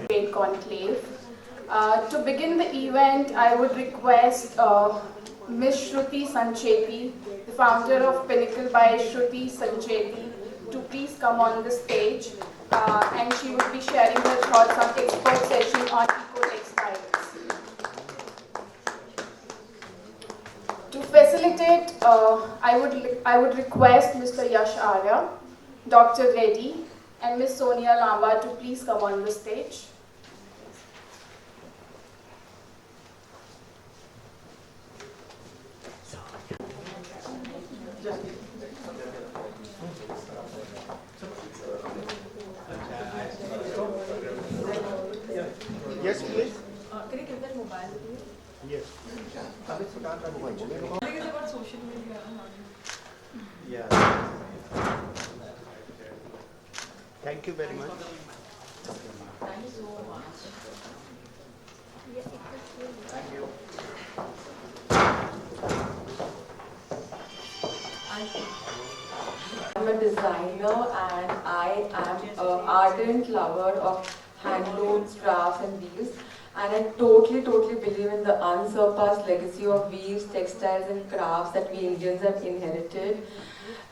Great conclave. To begin the event, I would request Ms. Shruti Sancheti, the founder of Pinnacle by Shruti Sancheti, to please come on the stage, and she would be sharing her thoughts on expert session on eco-textiles. To facilitate, I would request Mr. Yash Arya, Dr. Reddy, and Ms. Sonia Lamba to please come on the stage. Yes, please. Can you give that mobile with you? Yes. I think it's about social media. Yeah. Thank you very much. Thank you so much. Thank you. I'm a designer and I am an ardent lover of handlooms, crafts and weaves, and I totally believe in the unsurpassed legacy of weaves, textiles and crafts that we Indians have inherited.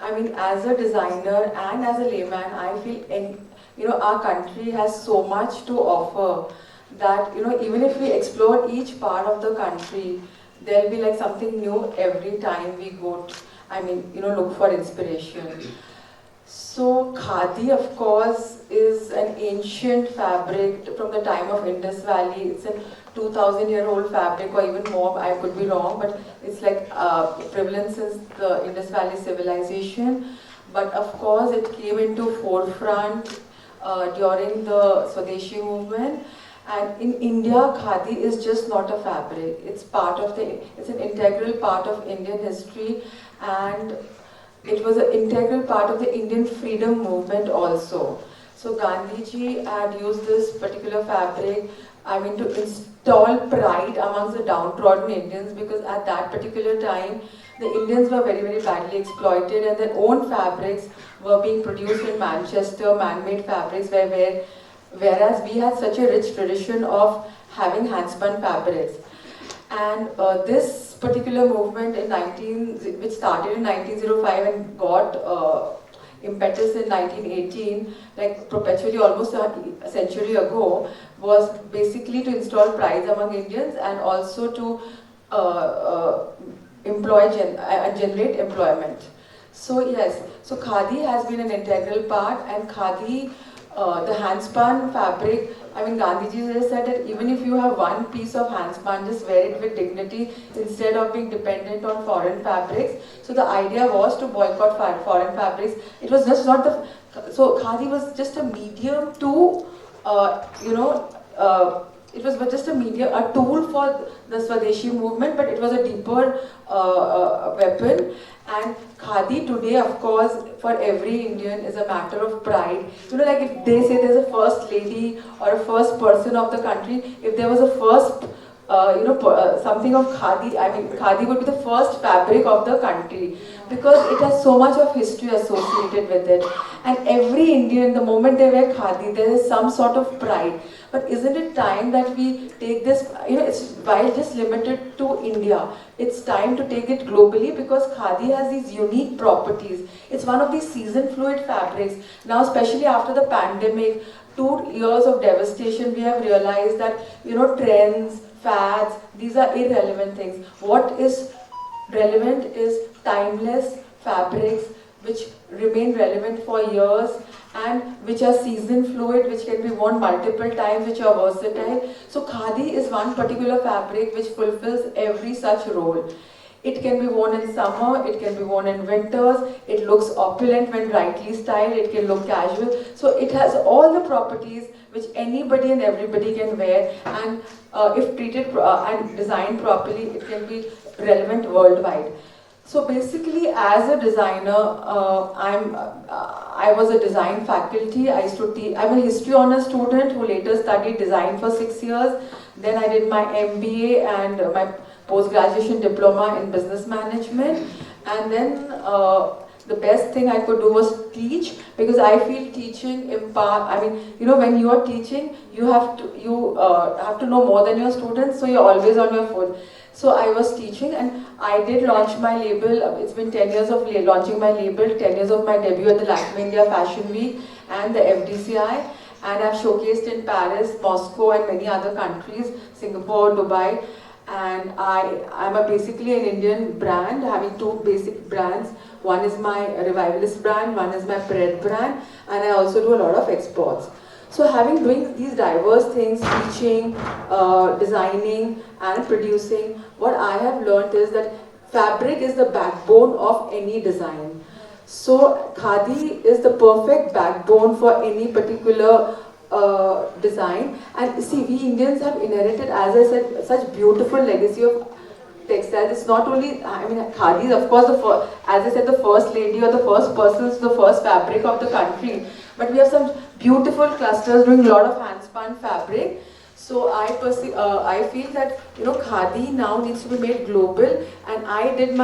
I mean, as a designer and as a layman, I feel our country has so much to offer that even if we explore each part of the country, there'll be like something new every time we go look for inspiration. So khadi, of course, is an ancient fabric from the time of Indus Valley. It's a 2,000-year-old fabric, or even more. I could be wrong, but it's like prevalent since the Indus Valley civilization. But of course, it came into forefront during the Swadeshi movement. And in India, khadi is just not a fabric. It's an integral part of Indian history, and it was an integral part of the Indian freedom movement also. So Gandhiji had used this particular fabric, to install pride amongst the downtrodden Indians, because at that particular time, the Indians were very badly exploited and their own fabrics were being produced in Manchester, man-made fabrics, whereas we had such a rich tradition of having handspun fabrics. And this particular movement which started in 1905 and got impetus in 1918, like perpetually almost a century ago, was basically to install pride among Indians and also to generate employment. So yes, so khadi has been an integral part, and khadi, the handspun fabric, Gandhiji has said that even if you have one piece of handspun, just wear it with dignity instead of being dependent on foreign fabrics. So the idea was to boycott foreign fabrics. It was just not so khadi was just a medium to, it was just a tool for the Swadeshi movement, but it was a deeper weapon. And khadi today, of course, for every Indian is a matter of pride. Like if they say there's a first lady or a first person of the country, if there was a first, something of khadi, khadi would be the first fabric of the country, because it has so much of history associated with it. And every Indian, the moment they wear khadi, there is some sort of pride. But isn't it time that we take this, while just limited to India, it's time to take it globally, because khadi has these unique properties. It's one of these season fluid fabrics. Now, especially after the pandemic, 2 years of devastation, we have realized that, trends, fads, these are irrelevant things. What is relevant is timeless fabrics which remain relevant for years and which are season fluid, which can be worn multiple times, which are versatile. So khadi is one particular fabric which fulfills every such role. It can be worn in summer, it can be worn in winters, it looks opulent when rightly styled, it can look casual. So it has all the properties which anybody and everybody can wear, and if treated and designed properly, it can be relevant worldwide. So basically, as a designer, I was a design faculty. I used to teach. I'm a history honors student who later studied design for 6 years. Then I did my MBA and my post-graduation diploma in business management. And then the best thing I could do was teach, because I feel teaching I mean, you know, when you are teaching, you have to know more than your students, so you're always on your phone. So I was teaching, and I did launch my label. It's been 10 years of launching my label, 10 years of my debut at the Lakme India Fashion Week and the FDCI. And I've showcased in Paris, Moscow, and many other countries, Singapore, Dubai. And I'm basically an Indian brand, having two basic brands. One is my Revivalist brand, one is my Bread brand, and I also do a lot of exports. So doing these diverse things, teaching, designing and producing, what I have learned is that fabric is the backbone of any design. So khadi is the perfect backbone for any particular design. And see, we Indians have inherited, as I said, such beautiful legacy of textiles. It's not only, I mean, khadi is of course as I said, the first lady or the first person, the first fabric of the country. But we have some beautiful clusters doing a lot of hand-spun fabric. So I feel that, you know, khadi now needs to be made global. And I did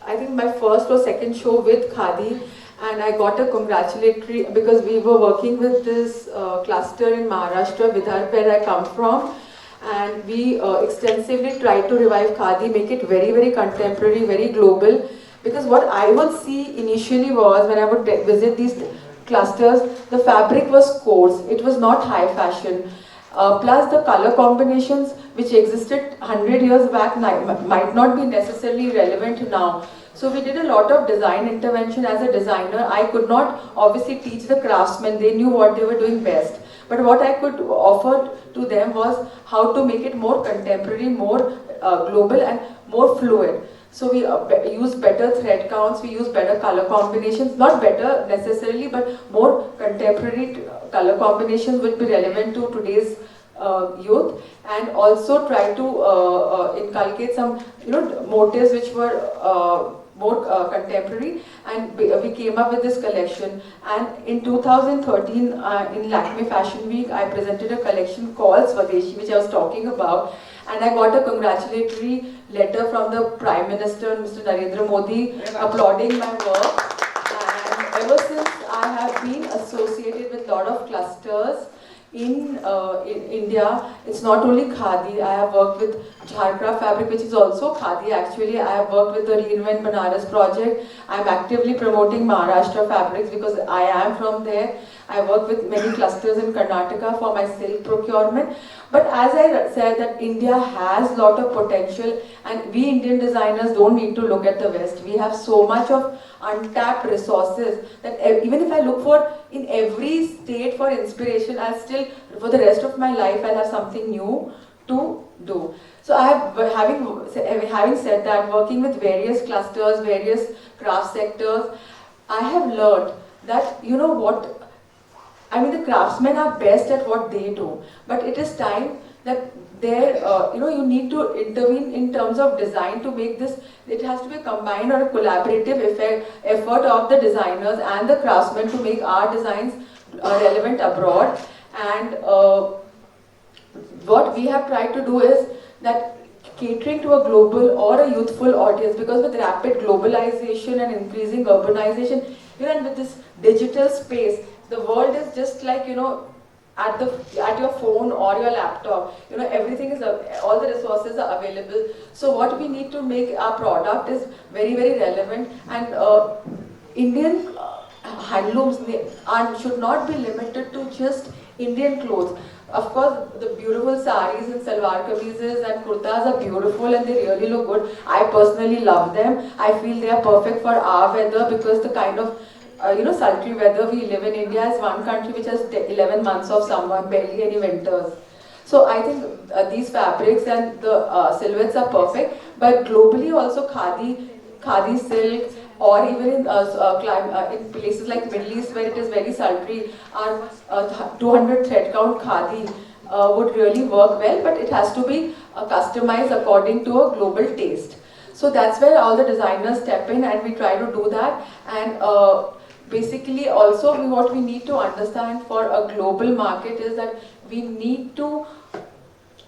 I think my first or second show with khadi, and I got a congratulatory, because we were working with this cluster in Maharashtra, Vidarbha, where I come from. And we extensively tried to revive khadi, make it very, very contemporary, very global. Because what I would see initially was, when I would visit these clusters, the fabric was coarse, it was not high fashion. Plus the color combinations which existed 100 years back might not be necessarily relevant now. So we did a lot of design intervention. As a designer, I could not obviously teach the craftsmen, they knew what they were doing best. But what I could offer to them was how to make it more contemporary, more global and more fluid. So we use better thread counts, we use better color combinations, not better necessarily, but more contemporary color combinations will be relevant to today's youth, and also try to inculcate some, you know, motives which were more contemporary, and we came up with this collection. And in 2013, in Lakme Fashion Week, I presented a collection called Swadeshi, which I was talking about, and I got a congratulatory letter from the Prime Minister, Mr. Narendra Modi, applauding my work. And ever since, I have been associated with a lot of clusters in India. It's not only khadi. I have worked with Jharkhand fabric, which is also khadi actually. I have worked with the Reinvent Banaras project. I'm actively promoting Maharashtra fabrics because I am from there. I work with many clusters in Karnataka for my silk procurement. But as I said, that India has a lot of potential, and we Indian designers don't need to look at the West. We have so much of untapped resources that even if I look for in every state for inspiration, I'll still, for the rest of my life, I'll have something new to do. So I have, having said that, working with various clusters, various craft sectors, I have learned that, you know what, I mean, the craftsmen are best at what they do, but it is time that you need to intervene in terms of design to make this. It has to be a combined or a collaborative effort of the designers and the craftsmen to make our designs relevant abroad. And what we have tried to do is that catering to a global or a youthful audience, because with rapid globalization and increasing urbanization, and with this digital space, the world is just like, at your phone or your laptop. Everything is, all the resources are available. So what we need to make our product is very, very relevant. And Indian handlooms should not be limited to just Indian clothes. Of course, the beautiful saris and salwar kameezes and kurtas are beautiful and they really look good. I personally love them. I feel they are perfect for our weather, because the kind of sultry weather we live in. India is one country which has 11 months of summer, barely any winters. So I think these fabrics and the silhouettes are perfect. But globally also khadi silk, or even in places like Middle East where it is very sultry, our 200 thread count khadi would really work well, but it has to be customized according to a global taste. So that's where all the designers step in, and we try to do that. And basically also what we need to understand for a global market is that we need to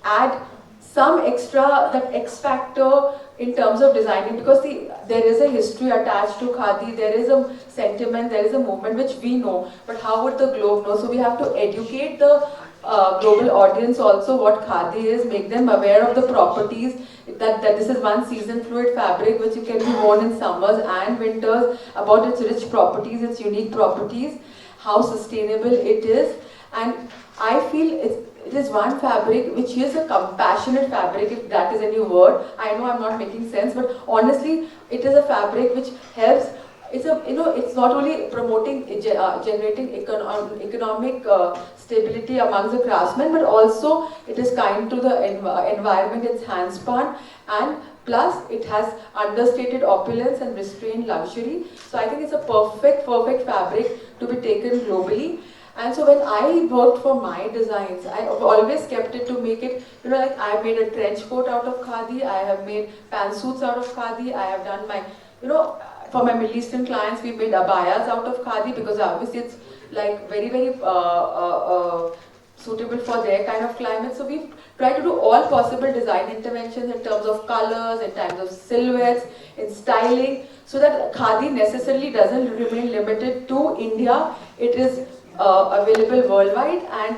add some extra, that X factor in terms of designing, because there is a history attached to khadi, there is a sentiment, there is a movement which we know, but how would the globe know? So we have to educate the global audience also what khadi is, make them aware of the properties, that this is one season fluid fabric which can be worn in summers and winters, about its rich properties, its unique properties, how sustainable it is. And I feel it is one fabric which is a compassionate fabric, if that is any word. I know I'm not making sense, but honestly, it is a fabric which helps. It's not only promoting, generating economic stability amongst the craftsmen, but also it is kind to the environment, it's handspun, and plus it has understated opulence and restrained luxury. So I think it's a perfect fabric to be taken globally. And so when I worked for my designs, I always kept it to make it, like I made a trench coat out of khadi, I have made pantsuits out of khadi, I have done my, for my Middle Eastern clients, we made abayas out of khadi, because obviously it's like very suitable for their kind of climate. So we've tried to do all possible design interventions in terms of colors, in terms of silhouettes, in styling, so that khadi necessarily doesn't remain limited to India. It is available worldwide and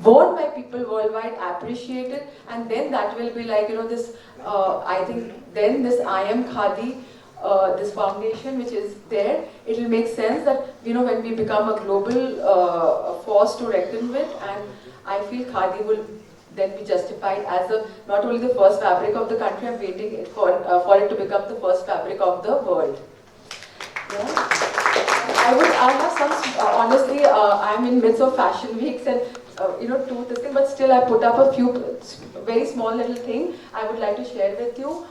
worn by people worldwide, appreciate it, and then that will be like, this, I think then this I am khadi, this foundation which is there, it will make sense that, when we become a global force to reckon with, and I feel khadi will then be justified as not only the first fabric of the country, I'm waiting for it to become the first fabric of the world. Yeah. I have some, honestly, I'm in midst of fashion weeks and, this thing, but still I put up a few very small little thing I would like to share with you.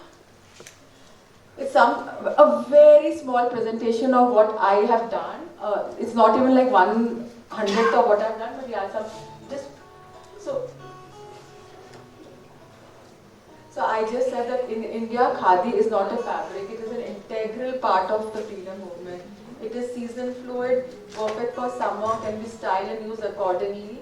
It's a very small presentation of what I have done. It's not even like 1/100th of what I've done, but yeah, So I just said that in India, khadi is not a fabric, it is an integral part of the freedom movement. It is season fluid, perfect for summer, can be styled and used accordingly.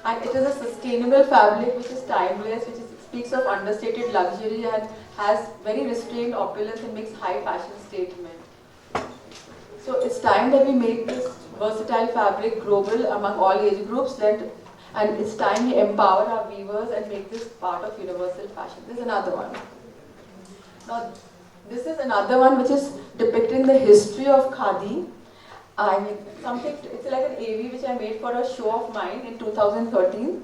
And it is a sustainable fabric which is timeless, speaks of understated luxury and has very restrained opulence and makes high fashion statement. So it's time that we make this versatile fabric global among all age groups, and it's time we empower our weavers and make this part of universal fashion. This is another one. Now, this is another one which is depicting the history of khadi. I mean, it's like an AV which I made for a show of mine in 2013.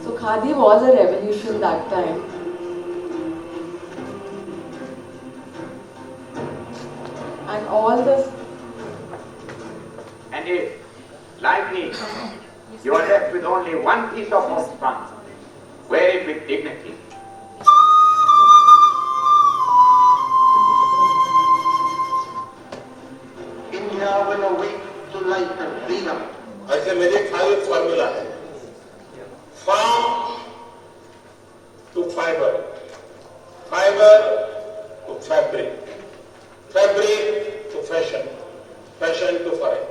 So khadi was a revolution that time. And all this. And if, like me, you are left with only one piece of homespun, wear it with dignity. India will awake to life and freedom. ऐसे मेरे खाली formula है, farm to fiber, fiber to fabric, fabric to fashion, fashion to foreign.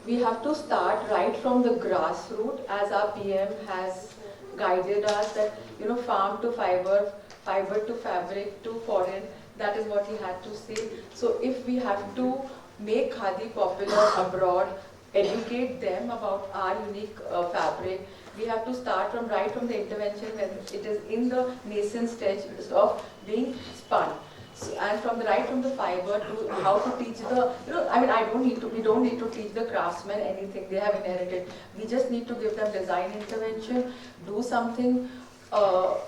We have to start right from the grassroots, as our PM has guided us, that farm to fiber, fiber to fabric to foreign. That is what he had to say. So if we have to make khadi popular abroad, educate them about our unique fabric, we have to start right from the intervention when it is in the nascent stage of being spun. So, and right from the fiber to how to teach the, we don't need to teach the craftsmen anything, they have inherited. We just need to give them design intervention, do something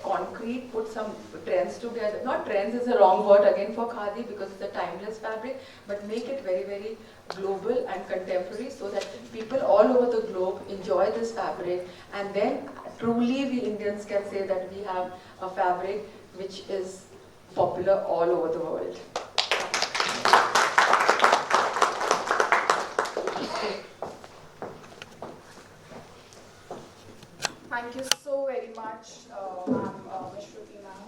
concrete, put some trends together. Not trends is the wrong word again for khadi because it's a timeless fabric, but make it very, very global and contemporary so that people all over the globe enjoy this fabric, and then truly we Indians can say that we have a fabric which is popular all over the world. Thank you so very much, ma'am, Ms. Shruti ma'am.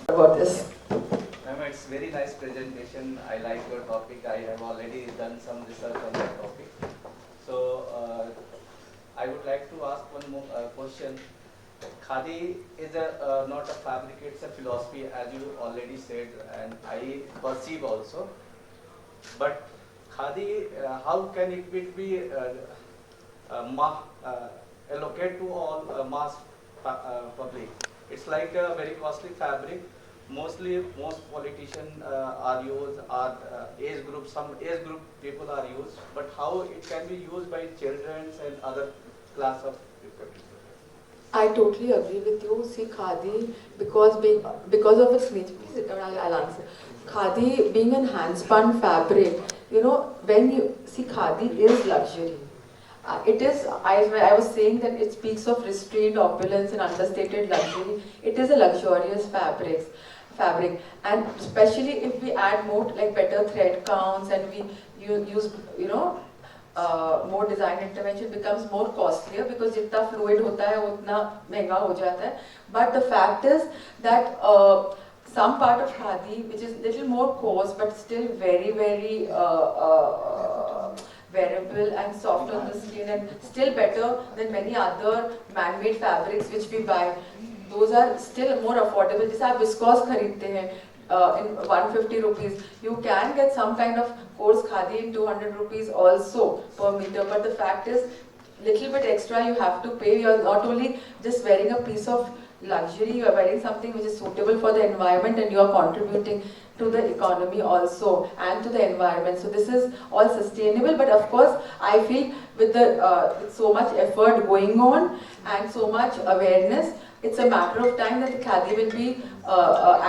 About this. Ma'am, it's very nice presentation. I like your topic. I have already done some research on that topic. So I would like to ask one more question. Khadi is not a fabric, it's a philosophy, as you already said, and I perceive also. But Khadi, how can it be allocated to all mass public? It's like a very costly fabric. Most politicians are used, are age group, some age group people are used, but how it can be used by children and other class of people? I totally agree with you. See, khadi, because of its nature, please sit down, I'll answer. Khadi being an hand-spun fabric, you know, when you see, khadi is luxury. It is, I was saying that it speaks of restrained opulence and understated luxury. It is a luxurious fabric, and especially if we add more, like better thread counts, and we use, you know, more design intervention, becomes more costlier because जितना fluid होता है उतना महंगा हो जाता है. But the fact is that some part of khadi, which is little more coarse but still very wearable and soft on the skin, and still better than many other man-made fabrics which we buy. Those are still more affordable. जैसे आप viscose खरीदते हैं in 150 rupees, you can get some kind of coarse khadi in 200 rupees also per meter. But the fact is, little bit extra you have to pay. You are not only just wearing a piece of luxury, you are wearing something which is suitable for the environment, and you are contributing to the economy also and to the environment. So this is all sustainable, but of course I feel with with so much effort going on and so much awareness, it's a matter of time that the khadi will be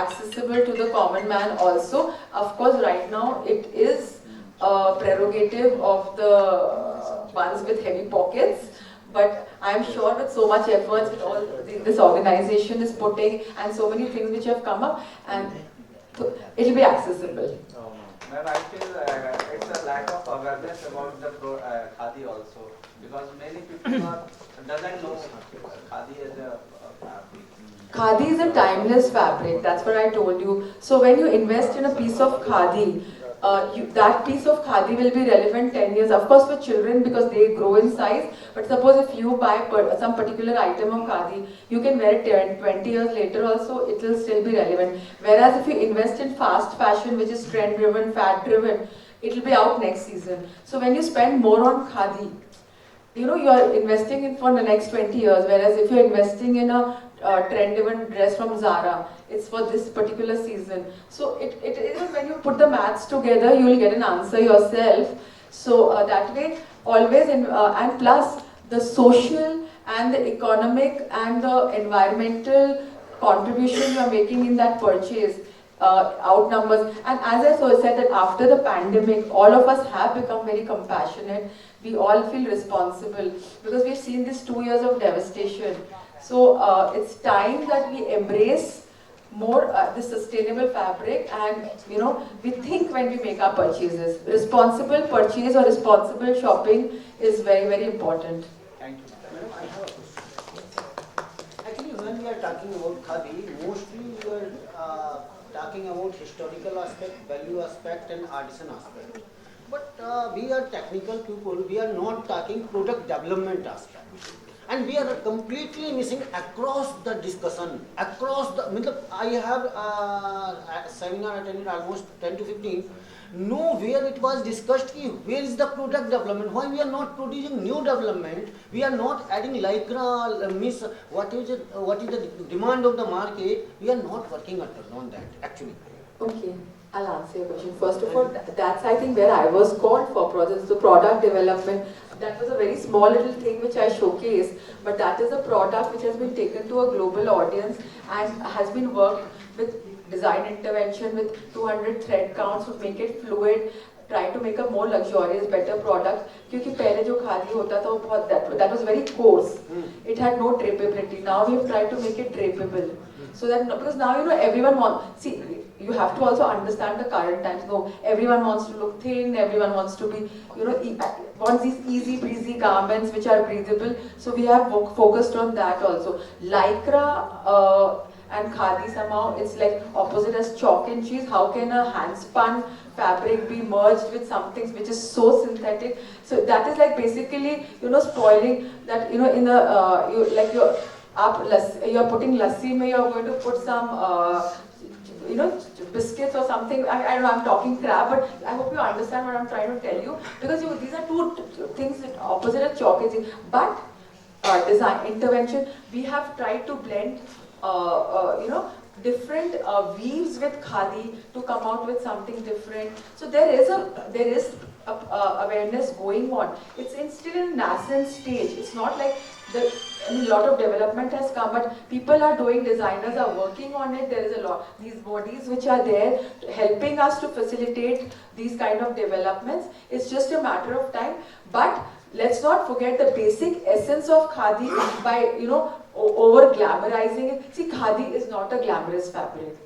accessible to the common man also. Of course, right now it is a prerogative of the ones with heavy pockets, but I'm sure with so much efforts with all this organization is putting and so many things which have come up, and it will be accessible. Ma'am, I feel it's a lack of awareness about the khadi also, because many people doesn't know khadi as a fabric. Khadi is a timeless fabric, that's what I told you. So when you invest in a piece of khadi, that piece of khadi will be relevant 10 years. Of course for children because they grow in size, but suppose if you buy some particular item of khadi, you can wear it 20 years later also, it will still be relevant. Whereas if you invest in fast fashion, which is trend driven, fad driven, it will be out next season. So when you spend more on khadi, you know, you are investing in for the next 20 years, whereas if you're investing in a trend-driven dress from Zara, it's for this particular season. So it is, when you put the maths together, you will get an answer yourself. So that way, always, and plus the social and the economic and the environmental contribution you are making in that purchase outnumbers. And as I said that after the pandemic, all of us have become very compassionate. We all feel responsible because we've seen these 2 years of devastation. So it's time that we embrace more the sustainable fabric, and you know, we think when we make our purchases. Responsible purchase or responsible shopping is very important. Thank you. Madam, I have a question. Actually, when we are talking about khadi, mostly we are talking about historical aspect, value aspect, and artisan aspect. But we are technical people, we are not talking product development aspect. And we are completely missing across the discussion, across the, I have a seminar attended almost 10 to 15, nowhere it was discussed where is the product development, why we are not producing new development, we are not adding lycra, what is the demand of the market, we are not working on that actually. Okay, I'll answer your question. First of all, that's I think where I was called for projects, the product development. That was a very small little thing which I showcased, but that is a product which has been taken to a global audience and has been worked with design intervention with 200 thread counts to make it fluid, try to make a more luxurious, better product. Because पहले जो खादी होता था वो बहुत that was very coarse. It had no drapability. Now we have tried to make it drapable. So that, because now, you know, everyone wants, see, you have to also understand the current times. No, everyone wants to look thin, everyone wants to be, you know, wants these easy breezy garments which are breathable. So we have focused on that also. Lycra and khadi, somehow it's like opposite as chalk and cheese. How can a hand spun fabric be merged with something which is so synthetic? So that is like basically, you know, spoiling that, you know, in the you're putting lassi mein, you're going to put some you know, biscuits or something. I don't know, I'm talking crap, but I hope you understand what I'm trying to tell you, because these are two things that opposite of chalk and cheese. But design intervention, we have tried to blend you know, different weaves with khadi to come out with something different. So there is awareness going on. It's still in nascent stage. It's not like a lot of development has come, but people are doing, designers are working on it. There is a lot, these bodies which are there helping us to facilitate these kind of developments. It's just a matter of time. But let's not forget the basic essence of khadi by, you know, over glamorizing it. See, khadi is not a glamorous fabric.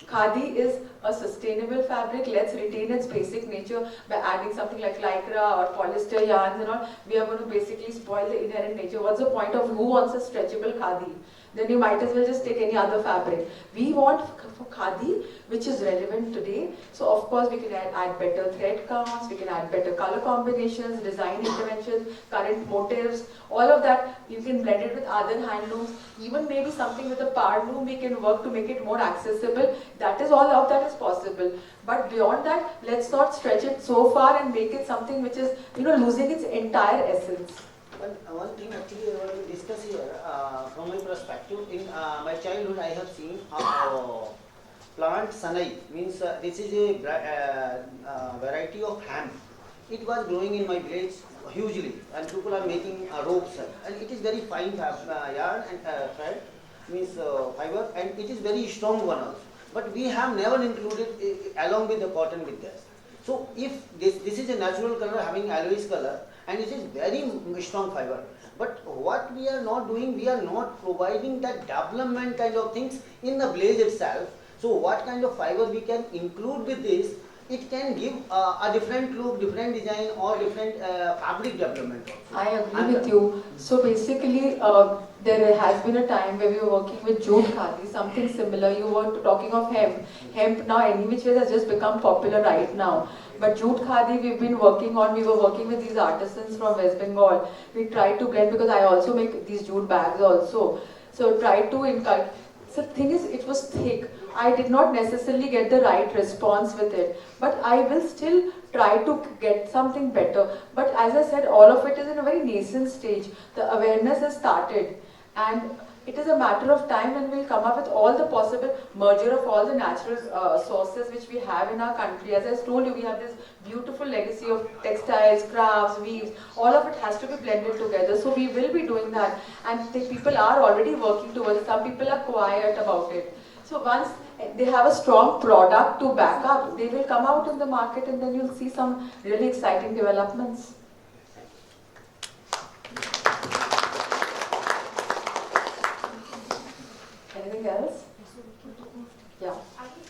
Khadi is a sustainable fabric. Let's retain its basic nature by adding something like lycra or polyester yarns and all. We are going to basically spoil the inherent nature. What's the point of who wants a stretchable khadi? Then you might as well just take any other fabric. We want for khadi which is relevant today. So of course we can add better thread counts, we can add better color combinations, design interventions, current motifs, all of that. You can blend it with other handlooms, even maybe something with a power loom we can work to make it more accessible. That is, all of that is possible. But beyond that, let's not stretch it so far and make it something which is, you know, losing its entire essence. One thing actually I want to discuss here, from my perspective, in my childhood I have seen plant sanai, means this is a variety of hemp. It was growing in my village hugely, and people are making ropes, and it is very fine yarn and thread, means fiber, and it is very strong one also. But we have never included along with the cotton with this. So if this is a natural color having aloes color, and it is very strong fiber. But what we are not doing, we are not providing that development kind of things in the blaze itself. So what kind of fiber we can include with this, it can give a different look, different design, or different fabric development also. I agree with you. So basically, there has been a time where we were working with jute khadi, something similar. You were talking of hemp. Hemp now, any which way, has just become popular right now. But jute khadi we've been working on. We were working with these artisans from West Bengal. We tried to blend, because I also make these jute bags also. So tried to inculcate. So the thing is, it was thick. I did not necessarily get the right response with it, but I will still try to get something better. But as I said, all of it is in a very nascent stage. The awareness has started, and it is a matter of time when we'll come up with all the possible merger of all the natural sources which we have in our country. As I told you, we have this beautiful legacy of textiles, crafts, weaves. All of it has to be blended together. So we will be doing that, and people are already working towards it. Some people are quiet about it. So once they have a strong product to back up, they will come out in the market, and then you'll see some really exciting developments. Anything else? Yeah. I think,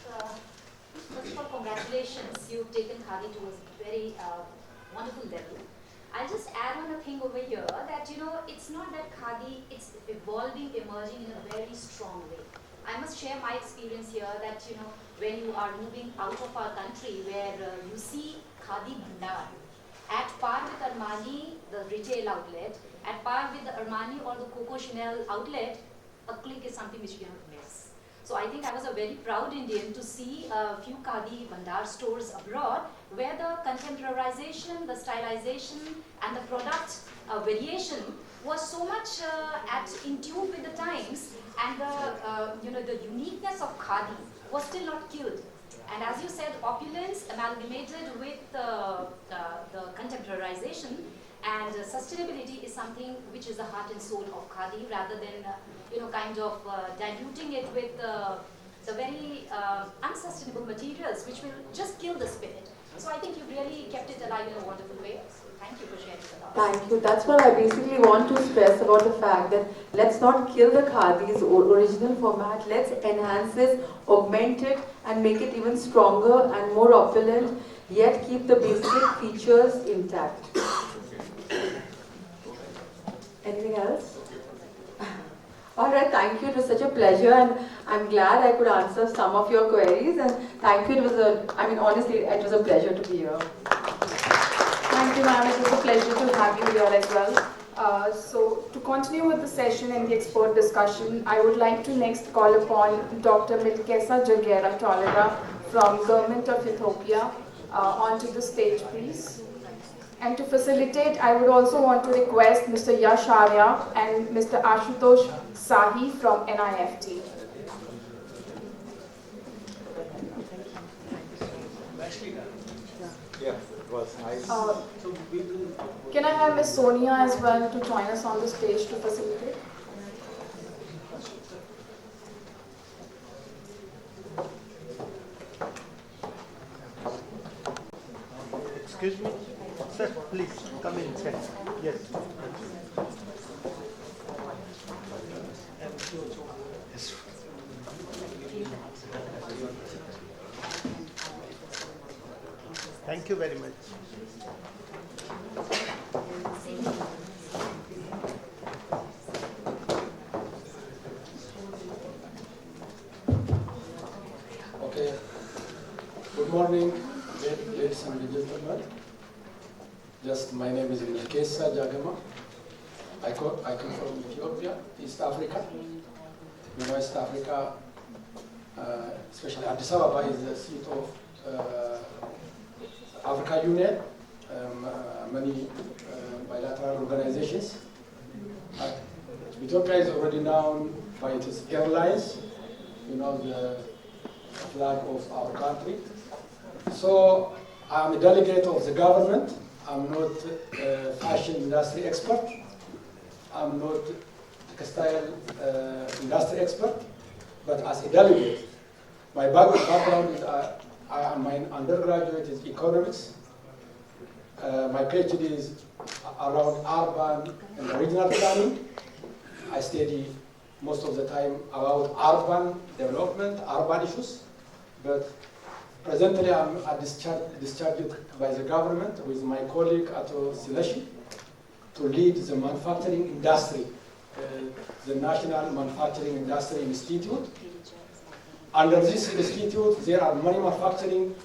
first of all, congratulations. You've taken khadi to a very wonderful level. I'll just add on a thing over here that, you know, it's not that khadi, it's evolving, emerging in a very strong way. I must share my experience here that, you know, when you are moving out of our country, where you see khadi bhandar, at par with Armani, the retail outlet, at par with the Armani or the Coco Chanel outlet, a click is something which we don't miss. So I think I was a very proud Indian to see a few khadi bhandar stores abroad, where the contemporarization, the stylization, and the product variation was so much in tune with the times, and the the uniqueness of khadi was still not killed. And as you said, opulence amalgamated with the contemporarization, and sustainability is something which is the heart and soul of khadi, rather than kind of diluting it with the very unsustainable materials which will just kill the spirit. So I think you really kept it alive in a wonderful way. So thank you for sharing with us. Thank you. That's what I basically want to stress about the fact that let's not kill the khadi's original format. Let's enhance it, augment it, and make it even stronger and more opulent, yet keep the basic features intact. Anything else? All right, thank you. It was such a pleasure, and I'm glad I could answer some of your queries. And thank you. It was honestly, it was a pleasure to be here. Thank you, ma'am. It was a pleasure to have you here as well. So, to continue with the session and the expert discussion, I would like to next call upon Dr. Milkessa Tolera from Govt of Ethiopia onto the stage, please. And to facilitate, I would also want to request Mr. Yash Arya and Mr. Ashutosh Sahi from NIFT. Yeah, it was nice. Can I have Ms. Sonia as well to join us on the stage to facilitate? Excuse me? Sir, please come inside. Yes. Yes. Thank you very much. Okay. Good morning, ladies and gentlemen. Just my name is Milkessa, Jagema. I come from Ethiopia, East Africa. You know, East Africa, especially Addis Ababa, is the seat of Africa Union, many bilateral organizations. Ethiopia is already known by its airlines, you know, the flag of our country. So I'm a delegate of the government. I'm not a fashion industry expert. I'm not a textile industry expert, but as a delegate, my background is my undergraduate is economics. My PhD is around urban and regional planning. I study most of the time about urban development, urban issues, but presently I'm discharged by the government with my colleague Selloyee to lead the manufacturing industry, the National Manufacturing Industry Institute. Under this institute, there are many manufacturing.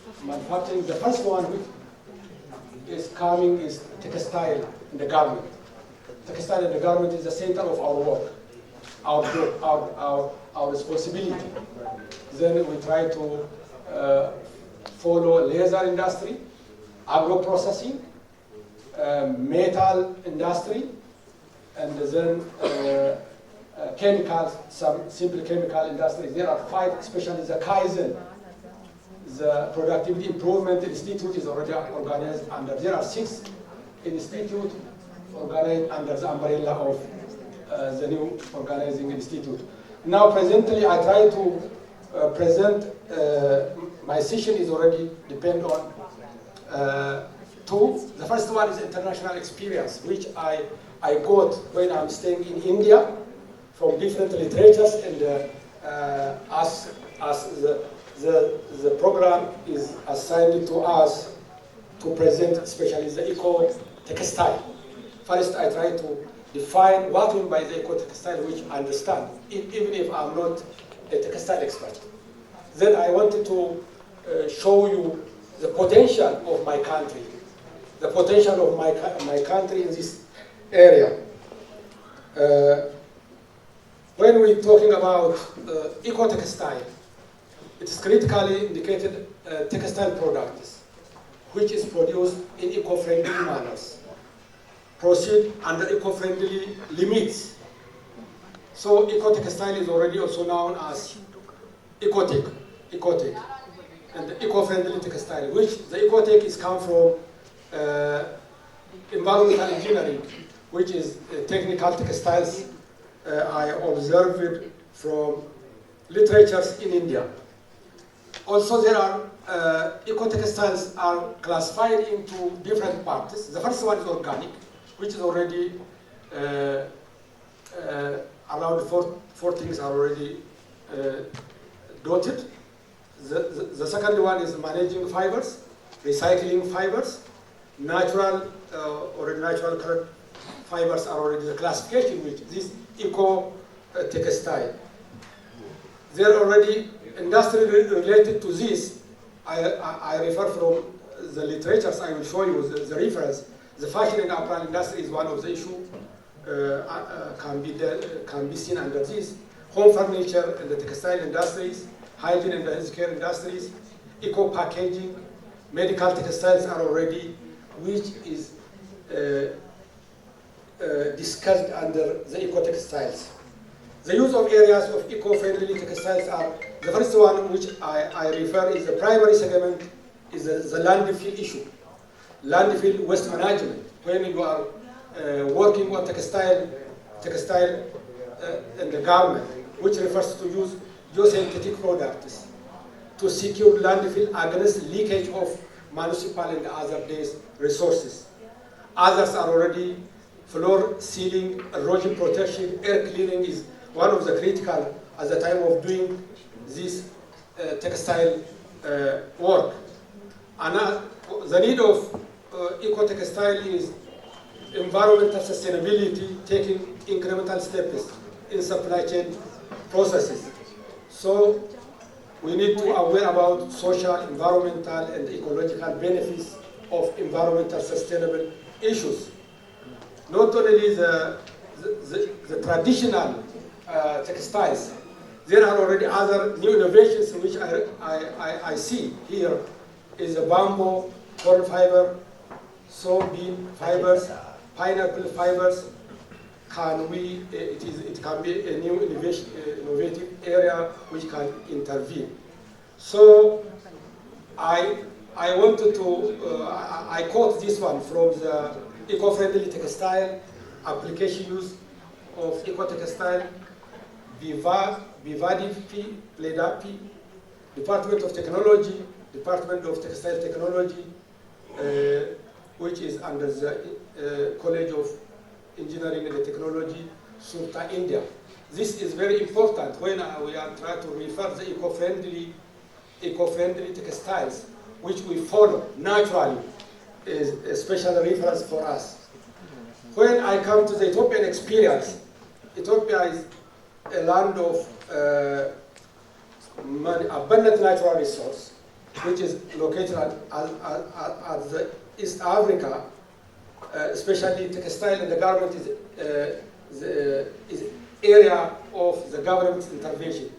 The first one which is coming is textile in the garment. Textile in the garment is the center of our work, our job, our responsibility. Then we try to follow laser industry, agro processing, metal industry, and then chemicals, some simple chemical industries. There are 5, especially the Kaizen, the Productivity Improvement Institute is already organized under. There are 6 institutes organized under the umbrella of the new organizing institute. Now, presently, I try to present. My session is already depend on 2. The first one is international experience, which I got when I'm staying in India, from different literatures, and as the program is assigned to us to present, especially the eco-textile. First, I try to define what we mean by the eco-textile, which I understand, even if I'm not a textile expert. Then I wanted to show you the potential of my country, the potential of my country in this area. When we're talking about eco-textile, it is critically indicated textile products, which is produced in eco-friendly manners, proceed under eco-friendly limits. So eco-textile is already also known as ecotech, and the eco-friendly textile, which the ecotech is come from environmental engineering, which is technical textiles. I observed from literatures in India. Also, there are eco-textiles are classified into different parts. The first one is organic, which is already around four things are already dotted. The second one is managing fibers, recycling fibers, natural or natural colored fibers are already the classification, which this eco-textile. There are already industry related to this. I refer from the literatures. I will show you the reference. The fashion and apparel industry is one of the issues can be seen under this. Home furniture and the textile industries, hygiene and the healthcare industries, eco packaging, medical textiles are already, which is discussed under the eco-textiles. The use of areas of eco-friendly textiles are, the first one which I refer is the primary segment is the landfill issue. Landfill waste management. When you are working on textile and the garment, which refers to use geosynthetic products to secure landfill against leakage of municipal and other resources. Others are already floor sealing, erosion protection, air cleaning is one of the critical at the time of doing this textile work. And the need of eco-textile is environmental sustainability, taking incremental steps in supply chain processes. So we need to be aware about social, environmental, and ecological benefits of environmental sustainable issues. Not only the traditional textiles, there are already other new innovations which I see here is the bamboo, corn fiber, soybean fibers, pineapple fibers. It can be a new innovative area which can intervene. So I wanted to, I quote this one from the eco-friendly textile, application use of eco-textile, Vivadifi, Pledapi, Department of Technology, Department of Textile Technology, which is under the College of Engineering and Technology, Surta, India. This is very important when we are trying to refer the eco-friendly textiles, which we follow naturally, is a special reference for us. When I come to the Ethiopian experience, Ethiopia is a land of abundant natural resource, which is located at the East Africa, especially textile and the garment is area of the government's intervention.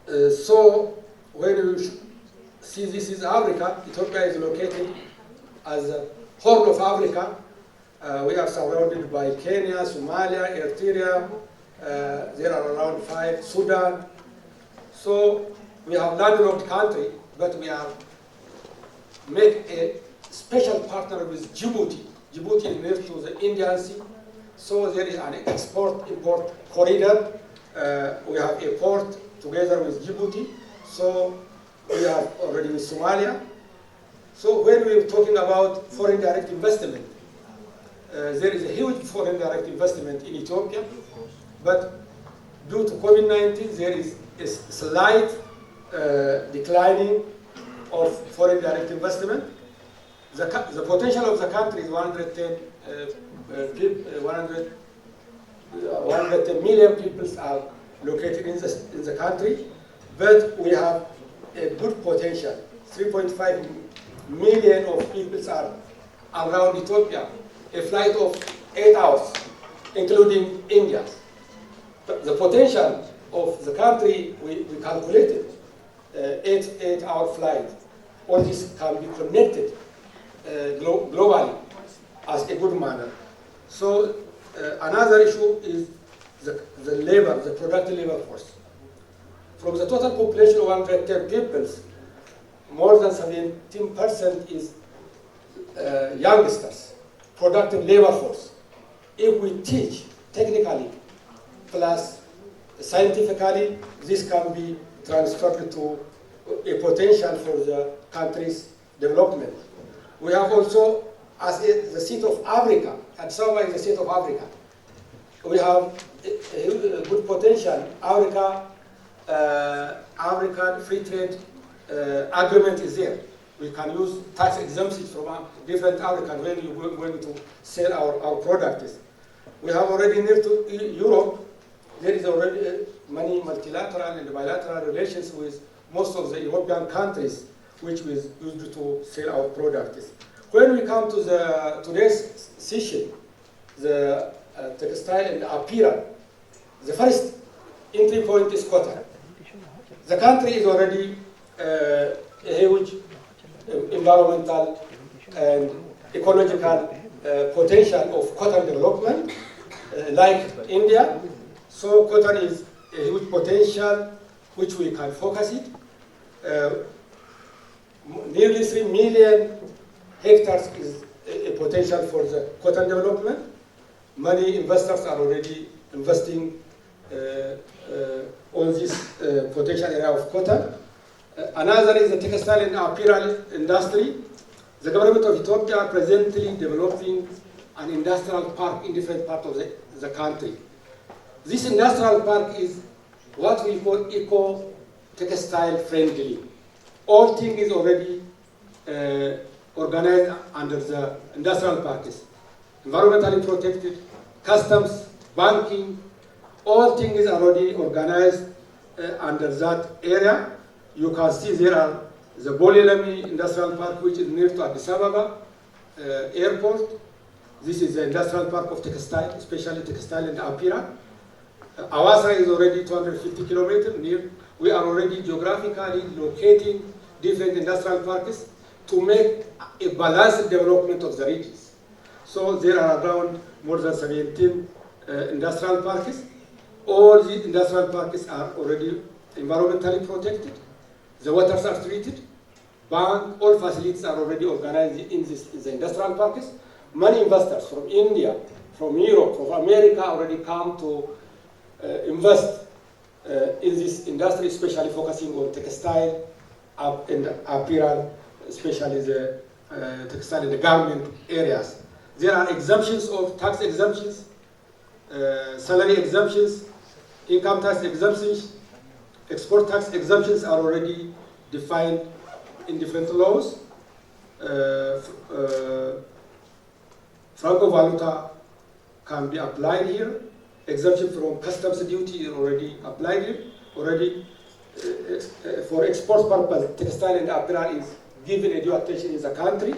So when you see this is Africa, Ethiopia is located as a Horn of Africa. We are surrounded by Kenya, Somalia, Eritrea. There are around 5, Sudan. So we have landlocked country, but we are make a special partner with Djibouti. Djibouti is near to the Indian Sea, so there is an export-import corridor. We have a port together with Djibouti, so we have already with Somalia. So when we're talking about foreign direct investment, there is a huge foreign direct investment in Ethiopia, but due to COVID-19, there is a slight declining of foreign direct investment. The potential of the country is 110 million people are located in the country, but we have a good potential. 3.5 million of people are around Ethiopia, a flight of 8 hours, including India. The potential of the country, we calculated, 8-hour flight. All this can be connected globally as a good manner. So another issue is the labor, the productive labor force. From the total population of 110 people, more than 17% is youngsters, productive labor force. If we teach technically plus scientifically, this can be transferred to a potential for the country's development. We have also as the seat of Africa, and so is the seat of Africa. We have a good potential. African free trade agreement is there. We can use tax exemptions from different African when you're going to sell our products. We have already near to Europe. There is already many multilateral and bilateral relations with most of the European countries, which we used to sell our products. When we come to today's session, the textile and apparel, the first entry point is cotton. The country is already a huge environmental and ecological potential of cotton development, like India. So cotton is a huge potential which we can focus it. Nearly 3 million hectares is a potential for the cotton development. Many investors are already investing on this potential area of cotton. Another is the textile and apparel industry. The government of Ethiopia are presently developing an industrial park in different parts of the country. This industrial park is what we call eco-textile friendly. All things is already organized under the industrial parks. Environmentally protected, customs, banking, all things are already organized under that area. You can see there are the Bolelami Industrial Park, which is near to Addis Ababa airport. This is the industrial park of textile, especially textile and apparel. Awasa is already 250 kilometers near. We are already geographically locating different industrial parks to make a balanced development of the regions. So there are around more than 17 industrial parks. All the industrial parks are already environmentally protected. The waters are treated. Bank, all facilities are already organized in the industrial parks. Many investors from India, from Europe, from America already come to invest in this industry, especially focusing on textile and apparel, especially the textile and the garment areas. There are exemptions of tax exemptions, salary exemptions, income tax exemptions, export tax exemptions are already defined in different laws. Franco valuta can be applied here. Exemption from customs duty is already applied here. Already for export purpose, textile and apparel is given a due attention in the country.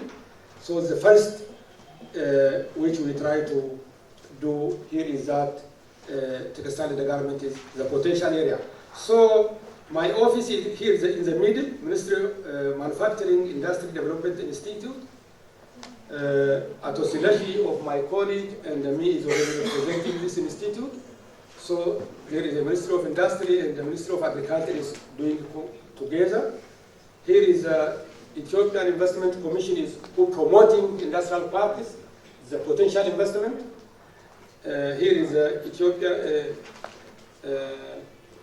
So the first which we try to do here is that textile and garment is the potential area. So my office is here in the middle, Ministry of Manufacturing Industry Development Institute. Atosilashi of my colleague and me is already representing this institute. So there is the Ministry of Industry and the Ministry of Agriculture is doing together. Here is the Ethiopian Investment Commission is promoting industrial parks, the potential investment. Here is the Ethiopia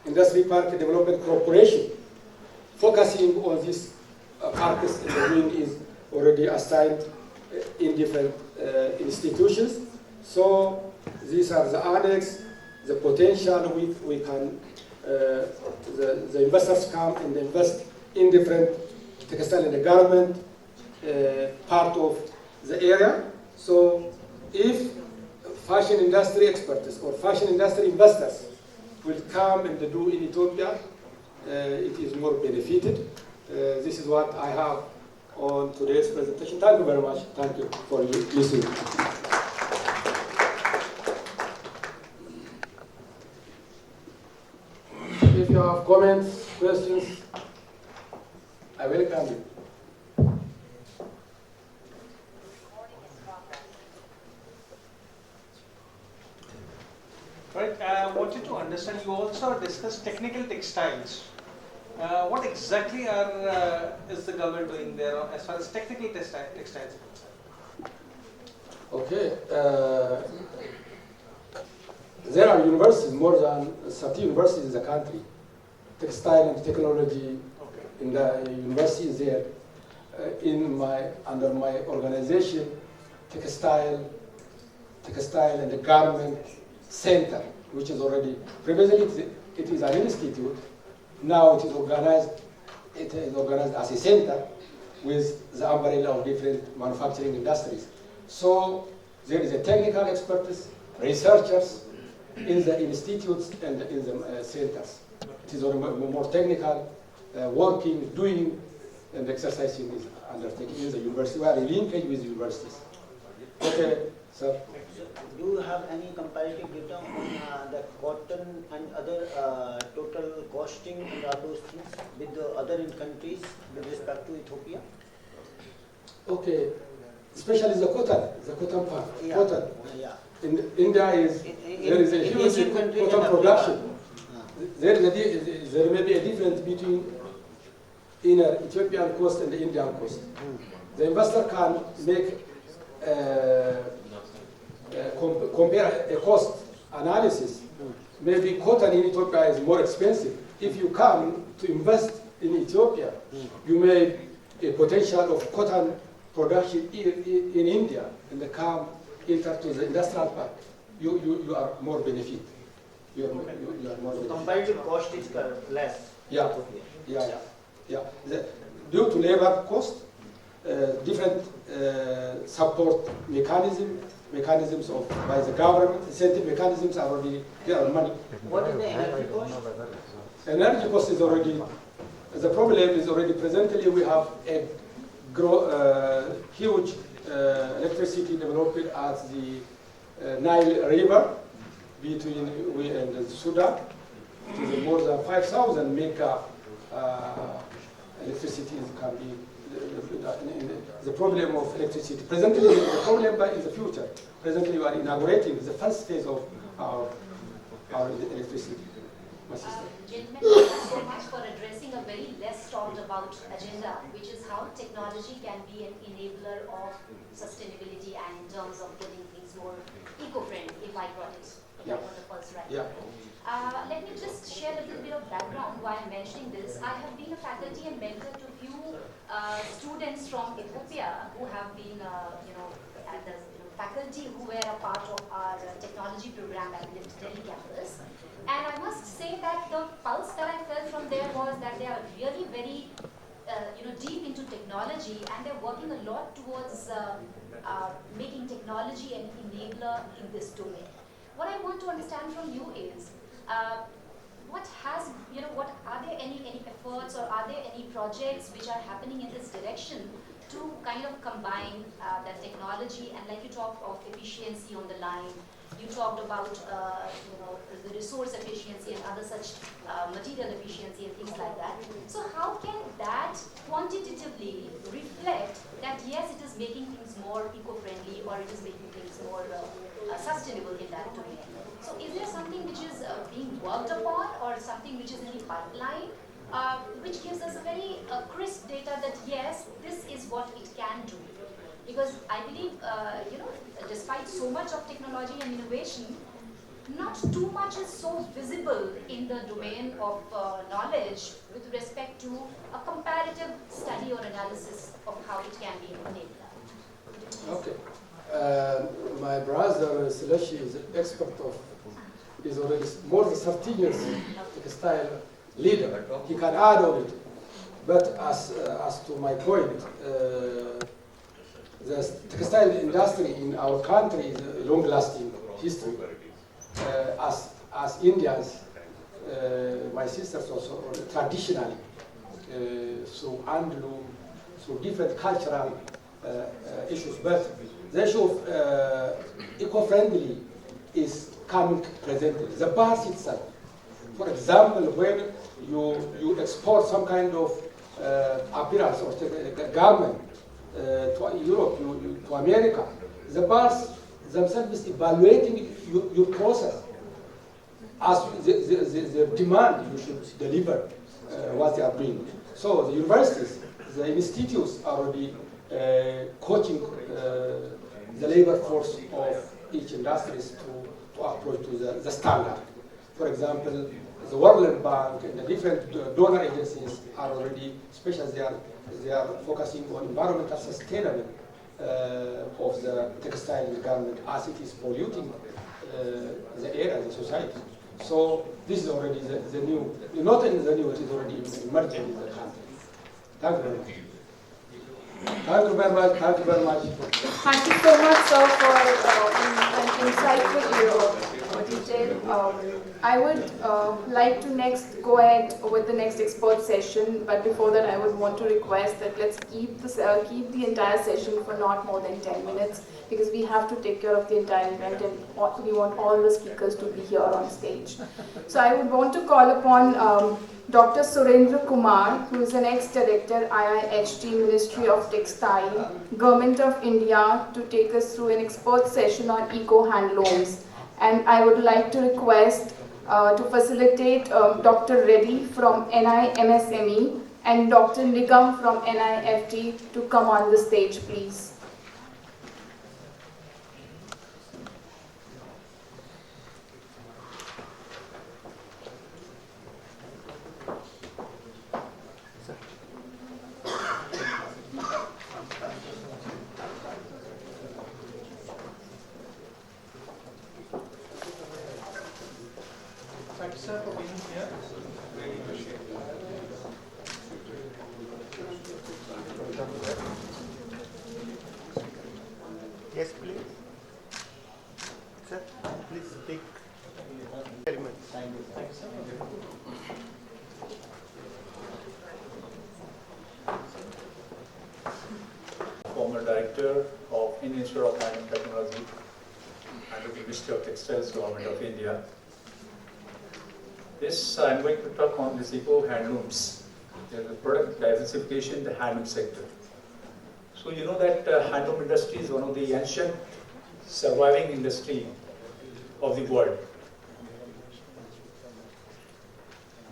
Industry Park Development Corporation, focusing on these parks in the wing is already assigned in different institutions. So these are the annex, the potential we can, the investors come and invest in different textile and garment part of the area. So if fashion industry experts or fashion industry investors will come and do in Ethiopia, it is more benefited. This is what I have on today's presentation. Thank you very much. Thank you for listening. If you have comments, questions, I welcome you. Right, I wanted to understand, you also discussed technical textiles. What exactly is the government doing there as far as technical textiles are concerned? Okay. There are universities, more than 30 universities in the country. Textile and technology in the universities there. Under my organization, textile and the garment center, which is already, previously it is an institute, now it is organized as a center with the umbrella of different manufacturing industries. So there is a technical expertise, researchers in the institutes and in the centers. It is more technical, working, doing, and exercising is undertaken in the university. We are in linkage with universities. Okay, sir. Do you have any comparative data on the cotton and other total costing and all those things with the other countries with respect to Ethiopia? Okay, especially the cotton part. Yeah. Cotton. Yeah. In India there is a huge cotton production. There may be a difference between inner Ethiopian coast and the Indian coast. The investor can make compare a cost analysis. Maybe cotton in Ethiopia is more expensive. If you come to invest in Ethiopia, you may a potential of cotton production in India and come enter to the industrial park. You are more benefit. You are more benefit. Comparative cost is less. Yeah. Due to labor cost, different support mechanisms by the government, incentive mechanisms are already there are money. What is the energy cost? Energy cost is already, the problem is already presently we have a huge electricity developed at the Nile River between we and Sudan. It is more than 5,000 mega electricity can be the problem of electricity. Presently, the problem, but in the future. Presently, we are inaugurating the first phase of our electricity. My sister. Gentlemen, thank you so much for addressing a very less talked about agenda, which is how technology can be an enabler of sustainability and in terms of getting things more eco-friendly, if I got it. If I got the pulse right. Yeah. Let me just share a little bit of background why I'm mentioning this. I have been a faculty and mentor to few students from Ethiopia who have been, at the faculty who were a part of our technology program at the Delhi campus. And I must say that the pulse that I felt from there was that they are really very, deep into technology, and they're working a lot towards making technology an enabler in this domain. What I want to understand from you is, what are there any efforts or are there any projects which are happening in this direction to kind of combine that technology, and like you talked of efficiency on the line, you talked about the resource efficiency and other such material efficiency and things like that. So how can that quantitatively reflect that yes, it is making things more eco-friendly or it is making things more sustainable in that domain? So is there something which is being worked upon or something which is in the pipeline which gives us a very crisp data that yes, this is what it can do? Because I believe, despite so much of technology and innovation, not too much is so visible in the domain of knowledge with respect to a comparative study or analysis of how it can be enabled. Okay. My brother, Selloyee, is an expert is already more than 13 years textile leader. He can add on it. But as to my point, the textile industry in our country is a long-lasting history. As Indians, my sisters also traditionally, through handloom, through different cultural issues. But the issue of eco-friendly is coming presently. The bars itself, for example, when you export some kind of apparel or garment to Europe, to America, the bars themselves evaluating your process as the demand you should deliver what they are doing. So the universities, the institutes are already coaching the labor force of each industry to approach to the standard. For example, the World Bank and the different donor agencies are already, especially they are focusing on environmental sustainable of the textile garment as it is polluting the air and the society. So this is already the new, not in the new, it is already emerging in the country. Thank you very much. Thank you very much. Thank you very much. Thank you so much, sir, for an insightful detail. I would like to next go ahead with the next expert session, but before that, I would want to request that let's keep the entire session for not more than 10 minutes, because we have to take care of the entire event and we want all the speakers to be here on stage. So I would want to call upon Dr. Surendra Kumar, who is an ex-director, IIHT, Ministry of Textile, Government of India, to take us through an expert session on Eco-Handlooms. And I would like to request to facilitate Dr. Reddy from NIMSME and Dr. Nigam from NIFT to come on the stage, please. Thank you, sir, for being here. Really appreciate it. Yes, please. Sir, please speak. Very much. Thank you, sir. Former Director of Indian Institute of Handloom Technology under the Ministry of Textiles, Government of India. Yes, I'm going to talk on this Eco-Handlooms, the product diversification in the handloom sector. So you know that handloom industry is one of the ancient surviving industry of the world.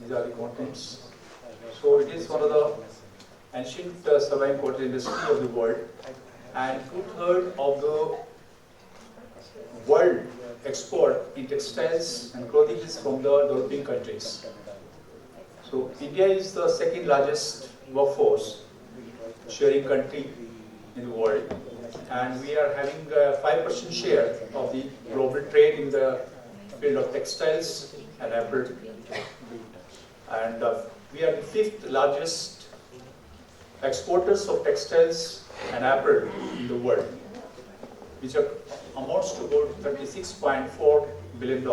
These are the contents. So it is one of the ancient surviving cottage industry of the world, and 2/3 of the world export in textiles and clothing is from the developing countries. So India is the second largest workforce sharing country in the world, and we are having a 5% share of the global trade in the field of textiles and apparel. And we are the 5th largest exporters of textiles and apparel in the world, which amounts to about $36.4 billion.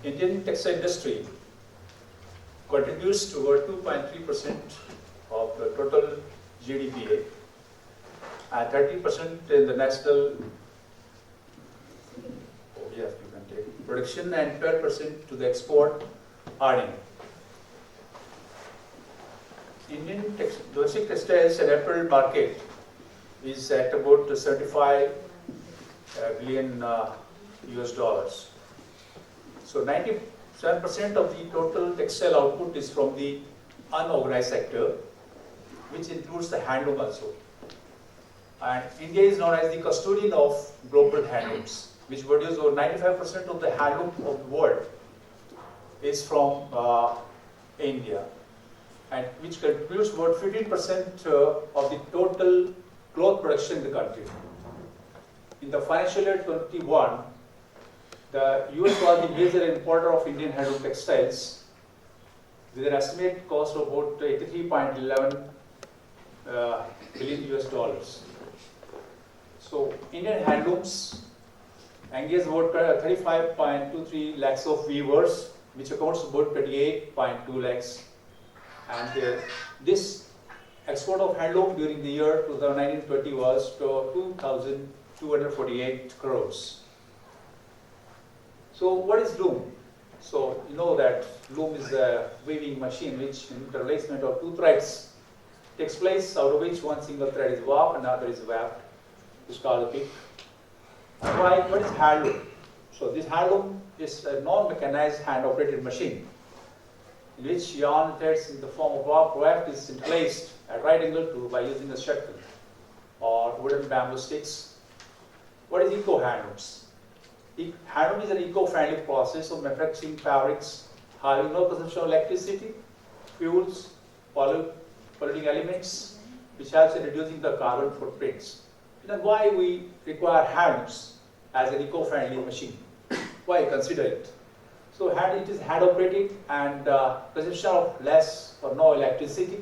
Indian textile industry contributes to about 2.3% of the total GDP, and 30% in the national production, and 12% to the export earning. Indian domestic textiles and apparel market is at about 75 billion US dollars. So 97% of the total textile output is from the unorganized sector, which includes the handloom also. And India is known as the custodian of global handlooms, which produce over 95% of the handloom of the world is from India, and which contributes about 15% of the total cloth production in the country. In the financial year 21, the US was the major importer of Indian handloom textiles with an estimated cost of about 83.11 billion US dollars. So Indian handlooms engage about 35.23 lakhs of weavers, which accounts about 28.2 lakhs. And this export of handloom during the year 2019-20 was to 2,248 crores. So what is loom? So you know that loom is a weaving machine which interlacement of two threads takes place, out of which one single thread is warped and another is wrapped. It's called a pick. Why? What is handloom? So this handloom is a non-mechanized hand-operated machine in which yarn threads in the form of warp raft is interlaced at right angle to by using a shuttle or wooden bamboo sticks. What is eco-handlooms? Handloom is an eco-friendly process of manufacturing fabrics having no consumption of electricity, fuels, polluting elements, which helps in reducing the carbon footprints. Then why we require hands as an eco-friendly machine? Why consider it? So it is hand operated and consumption of less or no electricity,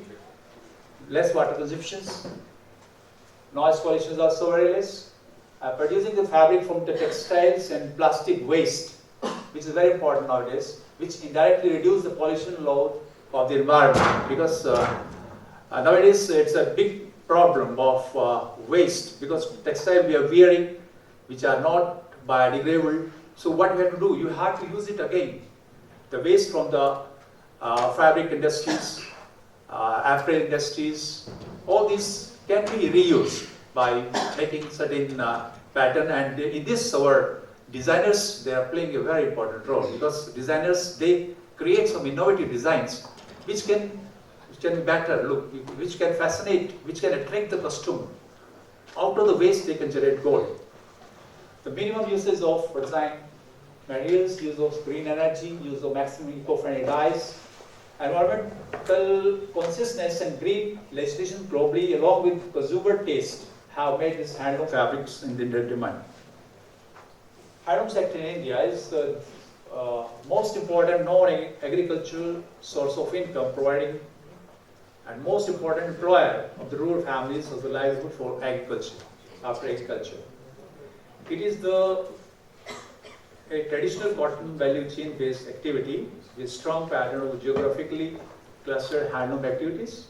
less water consumptions, noise pollution is also very less. Producing the fabric from the textiles and plastic waste, which is very important nowadays, which indirectly reduce the pollution load of the environment, because nowadays it's a big problem of waste, because textile we are wearing which are not biodegradable. So what we have to do, you have to use it again. The waste from the fabric industries, apparel industries, all these can be reused by making certain pattern, and in this our designers, they are playing a very important role, because designers, they create some innovative designs which can better look, which can fascinate, which can attract the customer. Out of the waste they can generate gold. The minimum usage of design materials, use of green energy, use of maximum eco-friendly dyes, environmental consciousness and green legislation globally along with consumer taste have made this handloom fabrics in the demand. Handloom sector in India is the most important non-agricultural source of income, providing and most important employer of the rural families of the livelihood for agriculture, after agriculture. It is a traditional cotton value chain based activity with strong pattern of geographically clustered handloom activities.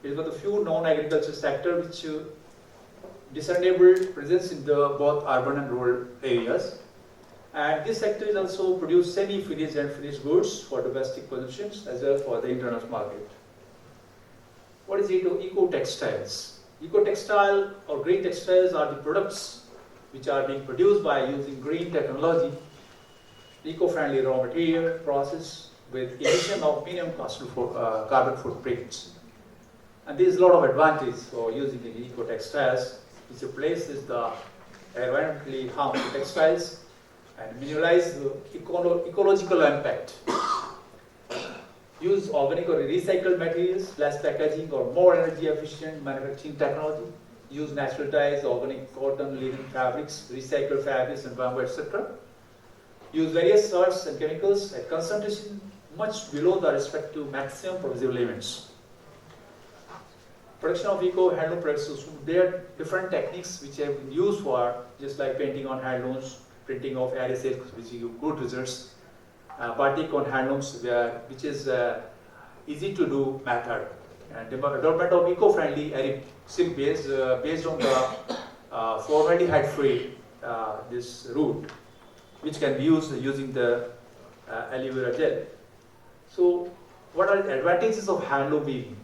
It is one of the few non-agriculture sector which discernible presence in the both urban and rural areas. And this sector is also produce semi-finished and finished goods for domestic consumptions as well for the international market. What is eco-textiles? Eco-textile or green textiles are the products which are being produced by using green technology, eco-friendly raw material process with emission of minimum carbon footprints. And there is a lot of advantage for using the eco-textiles, which replaces the environmentally harmful textiles and minimize the ecological impact. Use organic or recycled materials, less packaging or more energy efficient manufacturing technology. Use natural dyes, organic cotton, linen fabrics, recycled fabrics and bamboo, etc. Use various salts and chemicals at concentration much below the respective maximum permissible limits. Production of eco-handloom products, so there are different techniques which have been used for, just like painting on handlooms, printing of area silks, which give good results. Batik on handlooms, which is easy to do method. And development of eco-friendly area silk based on the formaldehyde-free this root, which can be used using the aloe vera gel. So, what are the advantages of handloom weaving?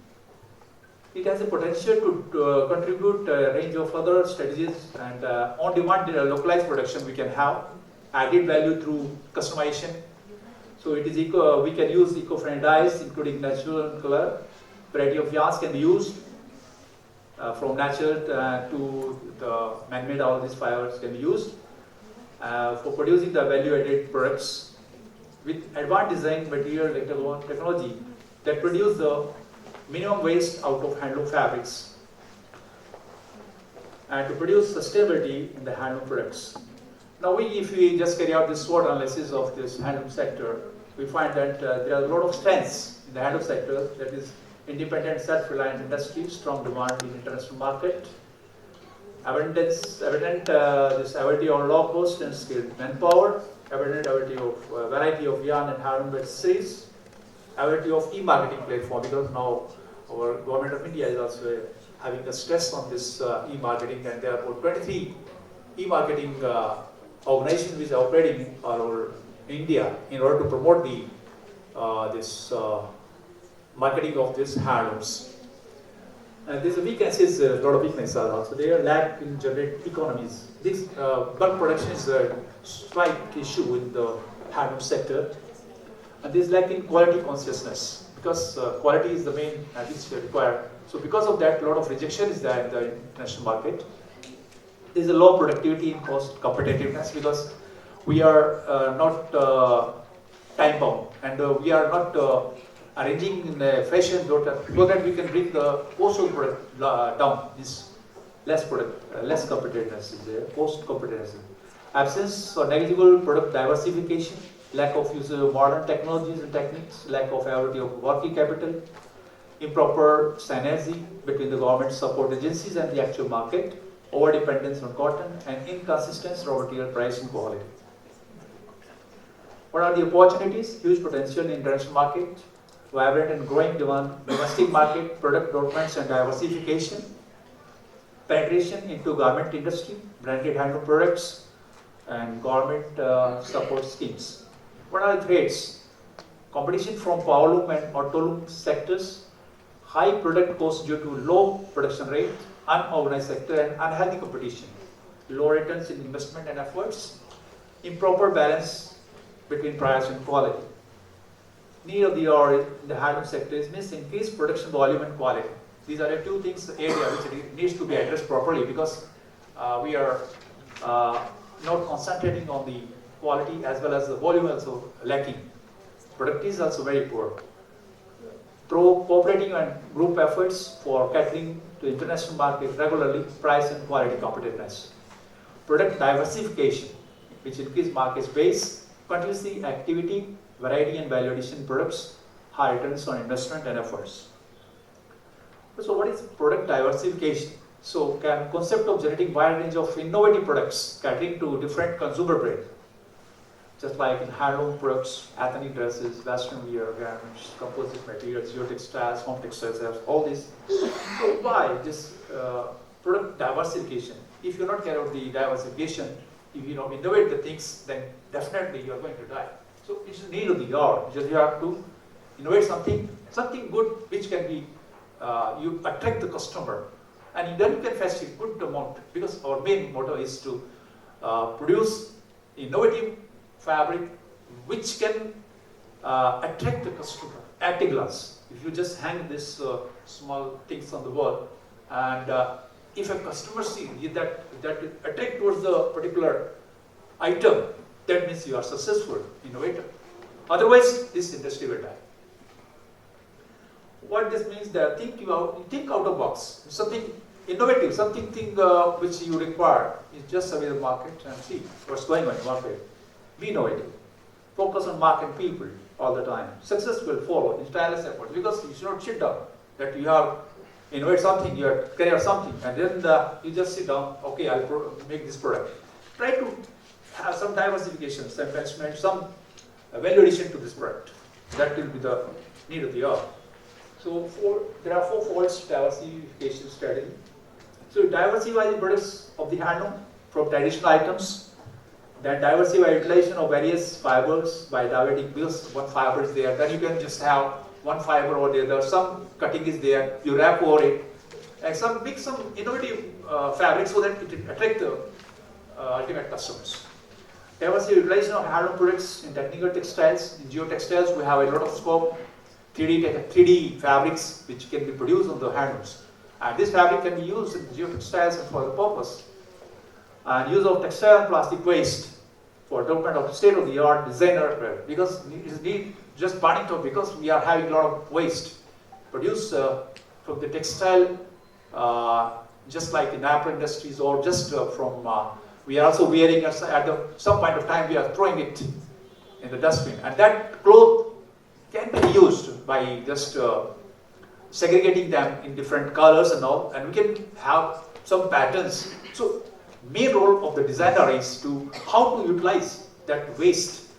It has the potential to contribute a range of other strategies and on-demand localized production we can have, added value through customization. So it is we can use eco-friendly dyes including natural color. Variety of yarns can be used from natural to the man-made. All these fibers can be used for producing the value-added products with advanced design material technology that produce the minimum waste out of handloom fabrics and to produce sustainability in the handloom products. Now if we just carry out this SWOT analysis of this handloom sector, we find that there are a lot of strengths in the handloom sector, that is independent, self-reliant industry, strong demand in international market, evident this ability of low cost and skilled manpower, evident ability of variety of yarn and handloom accessories, ability of e-marketing platform, because now our government of India is also having a stress on this e-marketing, and there are about 23 e-marketing organizations which are operating all over India in order to promote the marketing of these handlooms. And there's a weaknesses, a lot of weaknesses are also there. Lack in generate economies. This bulk production is a slight issue in the handloom sector, and there's lack in quality consciousness, because quality is the main which required. So because of that, a lot of rejection is there in the international market. There's a low productivity and cost competitiveness, because we are not time bound, and we are not arranging in the fashion so that we can bring the cost of product down. This less competitiveness is there, cost competitiveness. Absence or negligible product diversification, lack of use of modern technologies and techniques, lack of availability of working capital, improper synergy between the government support agencies and the actual market, over-dependence on cotton, and inconsistent raw material price and quality. What are the opportunities? Huge potential in international market, vibrant and growing demand, domestic market, product developments and diversification, penetration into garment industry, branded handloom products, and government support schemes. What are the threats? Competition from powerloom and autoloom sectors, high product cost due to low production rate, unorganized sector and unhealthy competition, low returns in investment and efforts, improper balance between price and quality. Need of the hour in the handloom sector is increased production volume and quality. These are the two things, area which needs to be addressed properly, because we are not concentrating on the quality as well as the volume also lacking. Productivity is also very poor. Through cooperating and group efforts for catering to international market regularly, price and quality competitiveness. Product diversification, which increase market base, continuously activity, variety and value addition products, high returns on investment and efforts. So what is product diversification? So concept of generating wide range of innovative products catering to different consumer brand. Just like in handloom products, ethnic dresses, western wear, garments, composite materials, geotextiles, home textiles, all this. So why this product diversification? If you not carry out the diversification, if you innovate the things, then definitely you are going to die. So it's the need of the hour. Just you have to innovate something good which can be you attract the customer, and then you can fetch a good amount, because our main motto is to produce innovative fabric which can attract the customer at a glance. If you just hang this small things on the wall, and if a customer sees that attract towards the particular item, that means you are successful innovator. Otherwise, this industry will die. What this means that think out of box, something innovative, something which you require. You just survey the market and see what's going on in the market. Be innovative. Focus on market people all the time. Success will follow in tireless effort, because you should not sit down that you have innovate something, you have carry out something, and then you just sit down. Okay, I'll make this product. Try to have some diversification, some investment, some value addition to this product. That will be the need of the hour. So there are 4 folds diversification strategy. So diversify the products of the handloom from traditional items. Then diversify utilization of various fibers by diverting, because one fiber is there. Then you can just have one fiber over there. Some cutting is there. You wrap over it, and make some innovative fabric so that it attract the ultimate customers. Diversify utilization of handloom products in technical textiles. In geotextiles, we have a lot of scope. 3D fabrics which can be produced on the handlooms, and this fabric can be used in geotextiles and for the purpose. And use of textile and plastic waste for development of state-of-the-art designer, because it is need just burning to, because we are having a lot of waste produced from the textile, just like in apparel industries, or just from we are also wearing at some point of time we are throwing it in the dustbin, and that cloth can be used by just segregating them in different colors and all, and we can have some patterns. So main role of the designer is to how to utilize that waste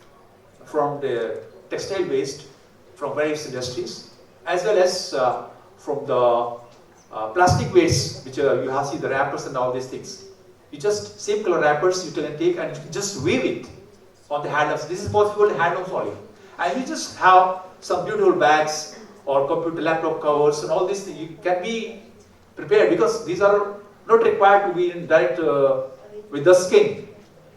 from the textile waste from various industries, as well as from the plastic waste, which you have seen the wrappers and all these things. You just same color wrappers you can take and you just weave it on the handlooms. This is possible in handlooms only, and you just have some beautiful bags or computer laptop covers and all these things. You can be prepared, because these are not required to be in direct with the skin.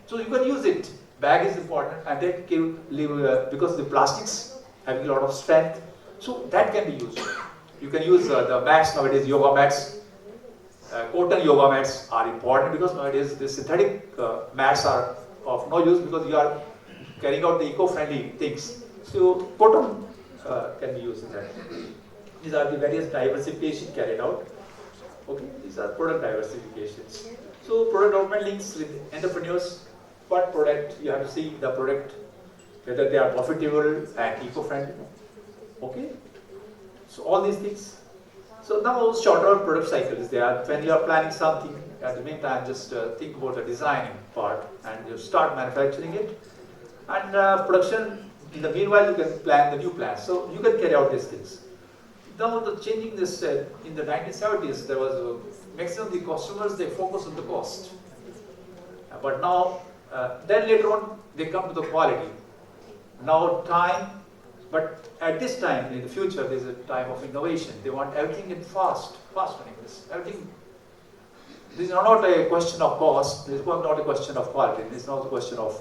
So you can use it. Bag is important, and that can live because the plastics having a lot of strength. So that can be used. You can use the mats nowadays, yoga mats. Cotton yoga mats are important, because nowadays the synthetic mats are of no use, because you are carrying out the eco-friendly things. So cotton can be used in that. These are the various diversification carried out. Okay, these are product diversifications. So product development links with entrepreneurs. What product you have to see the product, whether they are profitable and eco-friendly. Okay, so all these things. So now shorter product cycles there. When you are planning something, at the meantime, just think about the designing part and you start manufacturing it. And production, in the meanwhile, you can plan the new plans. So you can carry out these things. Now the changing this, in the 1970s, there was a maximum the customers, they focus on the cost. But now, then later on, they come to the quality. Now time, but at this time, in the future, there's a time of innovation. They want everything in fast running. Everything. This is not a question of cost. This is not a question of quality. This is not a question of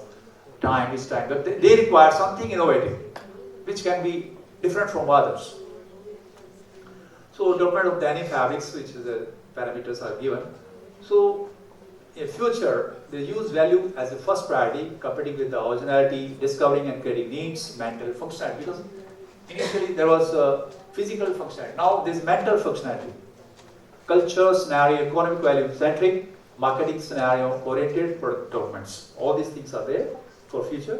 time. It's time, but they require something innovative, which can be different from others. So development of denim fabrics, which is the parameters are given. So in future, they use value as the first priority, competing with the originality, discovering and creating needs, mental functionality. Because initially there was physical functionality. Now there is mental functionality. Culture, scenario, economic value centric, marketing scenario oriented product developments. All these things are there for future.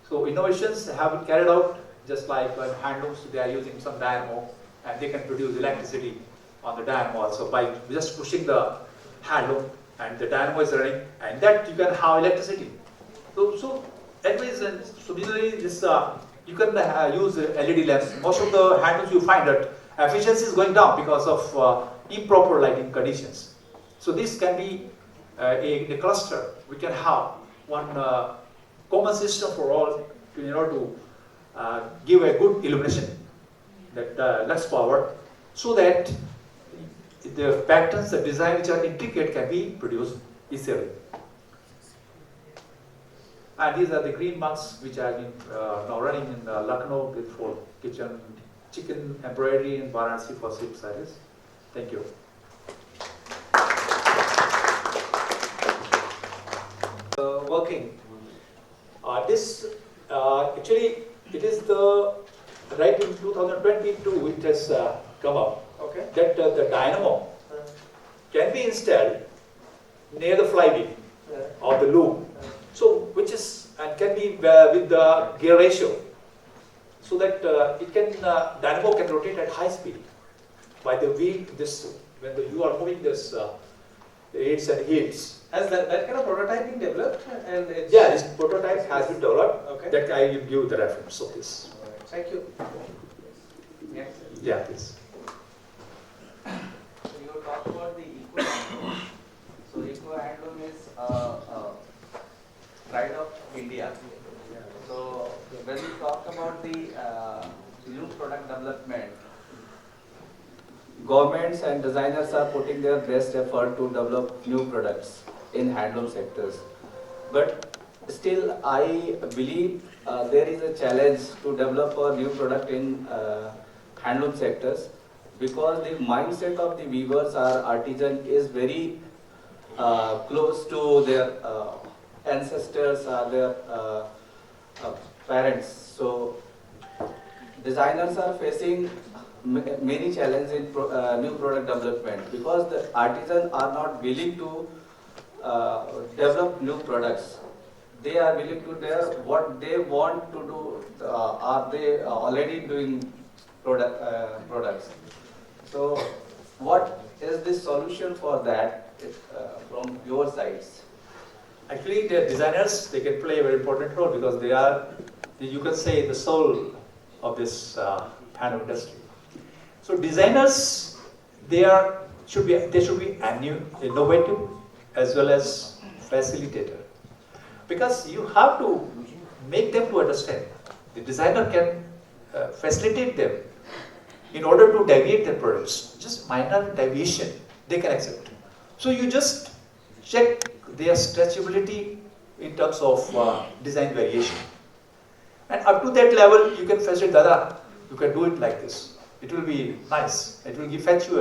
So innovations have been carried out, just like when handlooms, they are using some dynamo and they can produce electricity on the dynamo also by just pushing the handloom and the dynamo is running, and that you can have electricity. So anyways, so usually this you can use LED lamps. Most of the handlooms you find that efficiency is going down because of improper lighting conditions. So this can be a cluster. We can have one common system for all, in order to give a good illumination, that less power, so that the patterns, the design which are intricate can be produced easily. And these are the green marks which have been now running in Lucknow for kitchen, chicken embroidery in Varanasi for silk sarees. Thank you. Working. This actually it is the right in 2022 it has come up. Okay. That the dynamo can be installed near the flywheel or the loom. So which is and can be with the gear ratio, so that it can dynamo can rotate at high speed by the wheel. This when you are moving this aids and heels. Has that kind of prototype been developed? And it's yeah, this prototype has been developed. Okay. That I will give the reference of this. Thank you. Next. Yeah, please. So you talk about the Eco-Handloom. So Eco-Handloom is pride of India. So when we talk about the new product development, governments and designers are putting their best effort to develop new products in handloom sectors. But still, I believe there is a challenge to develop a new product in handloom sectors, because the mindset of the weavers or artisan is very close to their ancestors or their parents. So designers are facing many challenges in new product development, because the artisans are not willing to develop new products. They are willing to do what they want to do. Are they already doing products? So what is the solution for that from your sides? Actually, the designers, they can play a very important role, because they are, you can say, the soul of this handloom industry. So designers, they should be innovative as well as facilitator, because you have to make them to understand. The designer can facilitate them in order to deviate their products. Just minor deviation they can accept. So you just check their stretchability in terms of design variation, and up to that level you can facilitate. Dada, you can do it like this. It will be nice. It will fetch you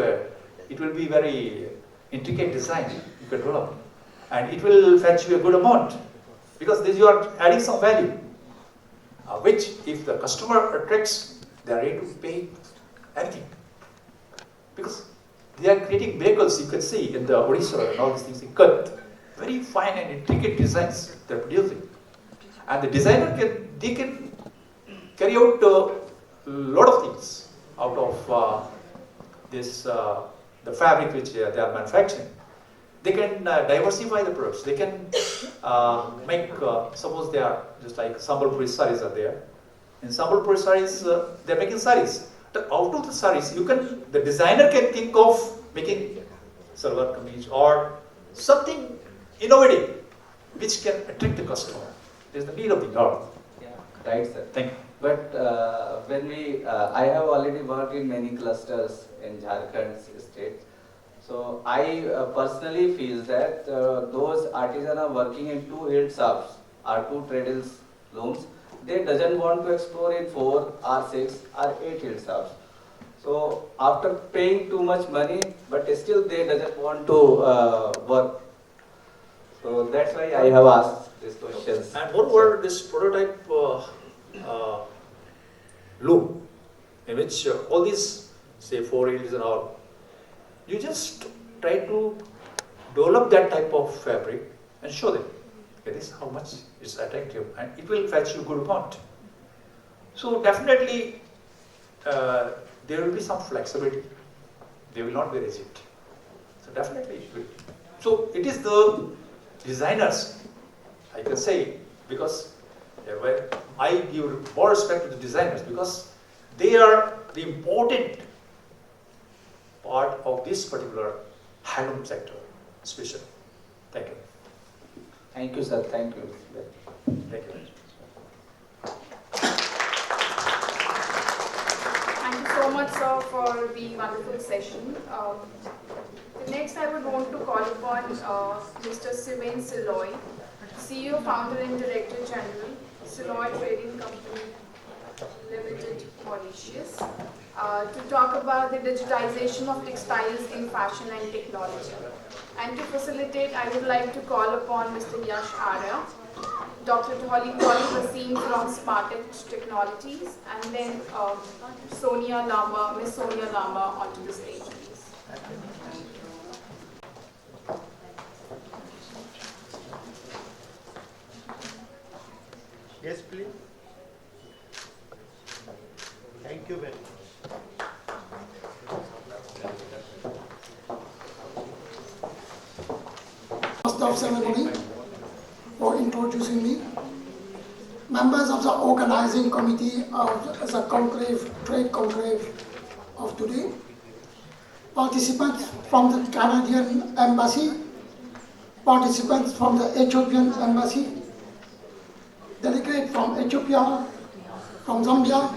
it will be very intricate design you can develop, and it will fetch you a good amount, because this you are adding some value, which if the customer attracts, they are ready to pay anything. Because they are creating miracles, you can see in the Odisha and all these things, they cut very fine and intricate designs they are producing. And the designer can carry out a lot of things out of the fabric which they are manufacturing. They can diversify the products. They can make, suppose they are just like Sambalpuri saris are there. In Sambalpuri saris, they are making saris. Out of the saris, the designer can think of making salwar kameez or something innovative which can attract the customer. There's the need of the hour. Yeah, right, sir. Thank you. But I have already worked in many clusters in Jharkhand state. So I personally feel that those artisans are working in 2 hill shops or 2 trade looms. They doesn't want to explore in 4 or 6 or 8 hill shops. So after paying too much money, but still they doesn't want to work. So that's why I have asked these questions. And moreover, this prototype loom, in which all these, say, 4 reels and all, you just try to develop that type of fabric and show them. Okay, this is how much it's attractive, and it will fetch you good amount. So definitely, there will be some flexibility. They will not be rigid. So definitely it will. So it is the designers, I can say, because I give more respect to the designers because they are the important part of this particular handloom sector, especially. Thank you. Thank you, sir. Thank you. Thank you. Thank you so much, sir, for the wonderful session. Next, I would want to call upon Mr. Siven SILOY, CEO, Founder and Director General, SILOY Trading Company Limited, Mauritius, to talk about the digitization of textiles in fashion and technology. And to facilitate, I would like to call upon Mr. Yash Arya, Dr. Dolly Vaseem from SmartEdge Technologies, and then Sonia Lamba, Miss Sonia Lamba onto the stage, please. Yes, please. Thank you very much. Of ceremony for introducing me. Members of the organizing committee of the trade conclave of today. Participants from the Canadian Embassy. Participants from the Ethiopian Embassy. Delegate from Ethiopia, from Zambia.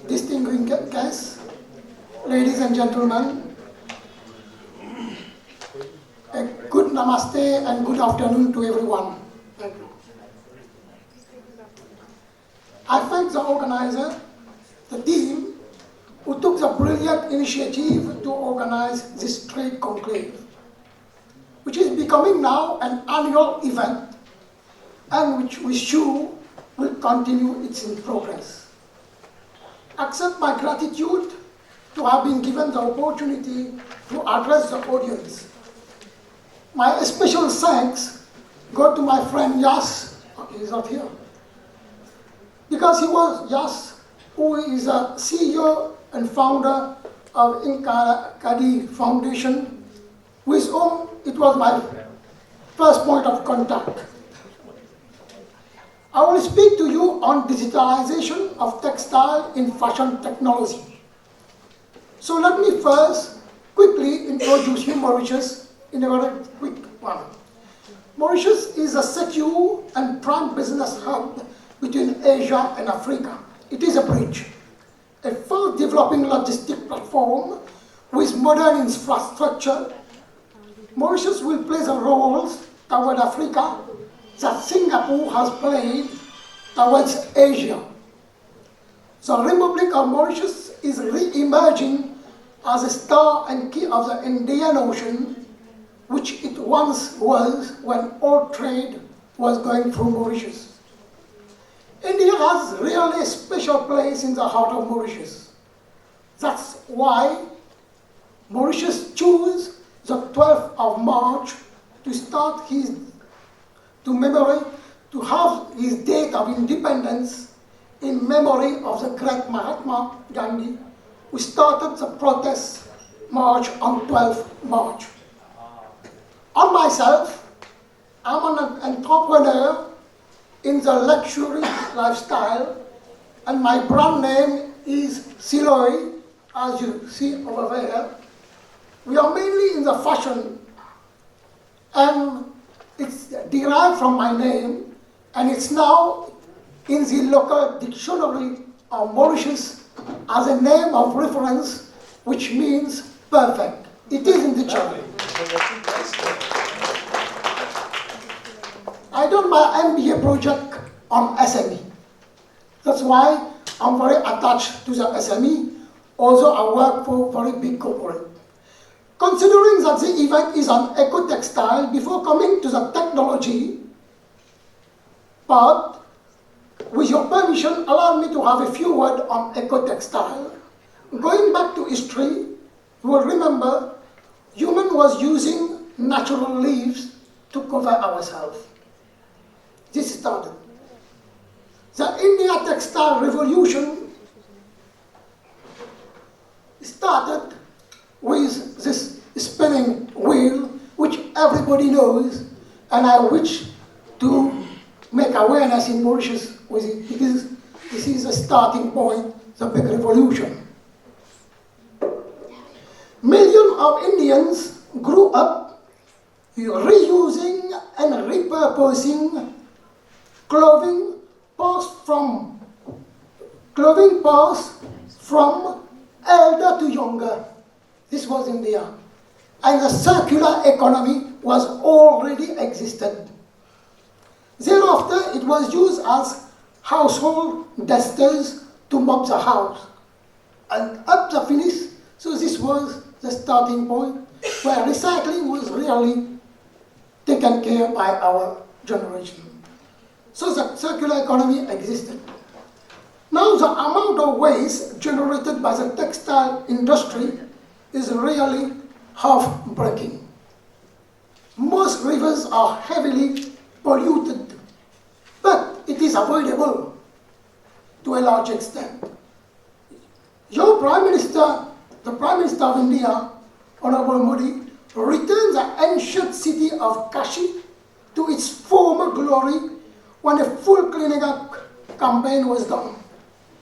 Distinguished guests, ladies and gentlemen, a good namaste and good afternoon to everyone. Thank you. I thank the organizer, the team, who took the brilliant initiative to organize this trade conclave, which is becoming now an annual event and which we sure will continue its in progress. Accept my gratitude to have been given the opportunity to address the audience. My special thanks go to my friend Yas, he's not here, because he was Yas, who is a CEO and founder of Inkadi Foundation, with whom it was my first point of contact. I will speak to you on digitalization of textile in fashion technology. So let me first quickly introduce you Mauritius in a very quick manner. Mauritius is a secure and prime business hub between Asia and Africa. It is a bridge, a fast developing logistic platform with modern infrastructure. Mauritius will play the roles toward Africa that Singapore has played towards Asia. The Republic of Mauritius is re-emerging as a star and key of the Indian Ocean, which it once was when all trade was going through Mauritius. India has really a special place in the heart of Mauritius. That's why Mauritius chose the 12th of March to start to have his date of independence in memory of the great Mahatma Gandhi, who started the protest march on 12th March. On myself, I'm an entrepreneur in the luxury lifestyle, and my brand name is SILOY, as you see over there. We are mainly in the fashion, and it's derived from my name, and it's now in the local dictionary of Mauritius as a name of reference, which means perfect. It is in the dictionary. I done my MBA project on SME. That's why I'm very attached to the SME, although I work for very big corporate. Considering that the event is on eco-textile, before coming to the technology part, with your permission, allow me to have a few words on eco-textile. Going back to history, you will remember human was using natural leaves to cover ourselves. This started. The India textile revolution started with this spinning wheel, which everybody knows, and I wish to make awareness in Mauritius with it, because this is the starting point, the big revolution. Millions of Indians grew up reusing and repurposing clothing passed from elder to younger. This was India. And the circular economy was already existed. Thereafter, it was used as household dusters to mop the house. And up the finish, so this was the starting point where recycling was really taken care by our generation. So the circular economy existed. Now the amount of waste generated by the textile industry is really heartbreaking. Most rivers are heavily polluted, but it is avoidable to a large extent. Your Prime Minister, the Prime Minister of India, Honorable Modi, returned the ancient city of Kashi to its former glory when a full cleaning up campaign was done.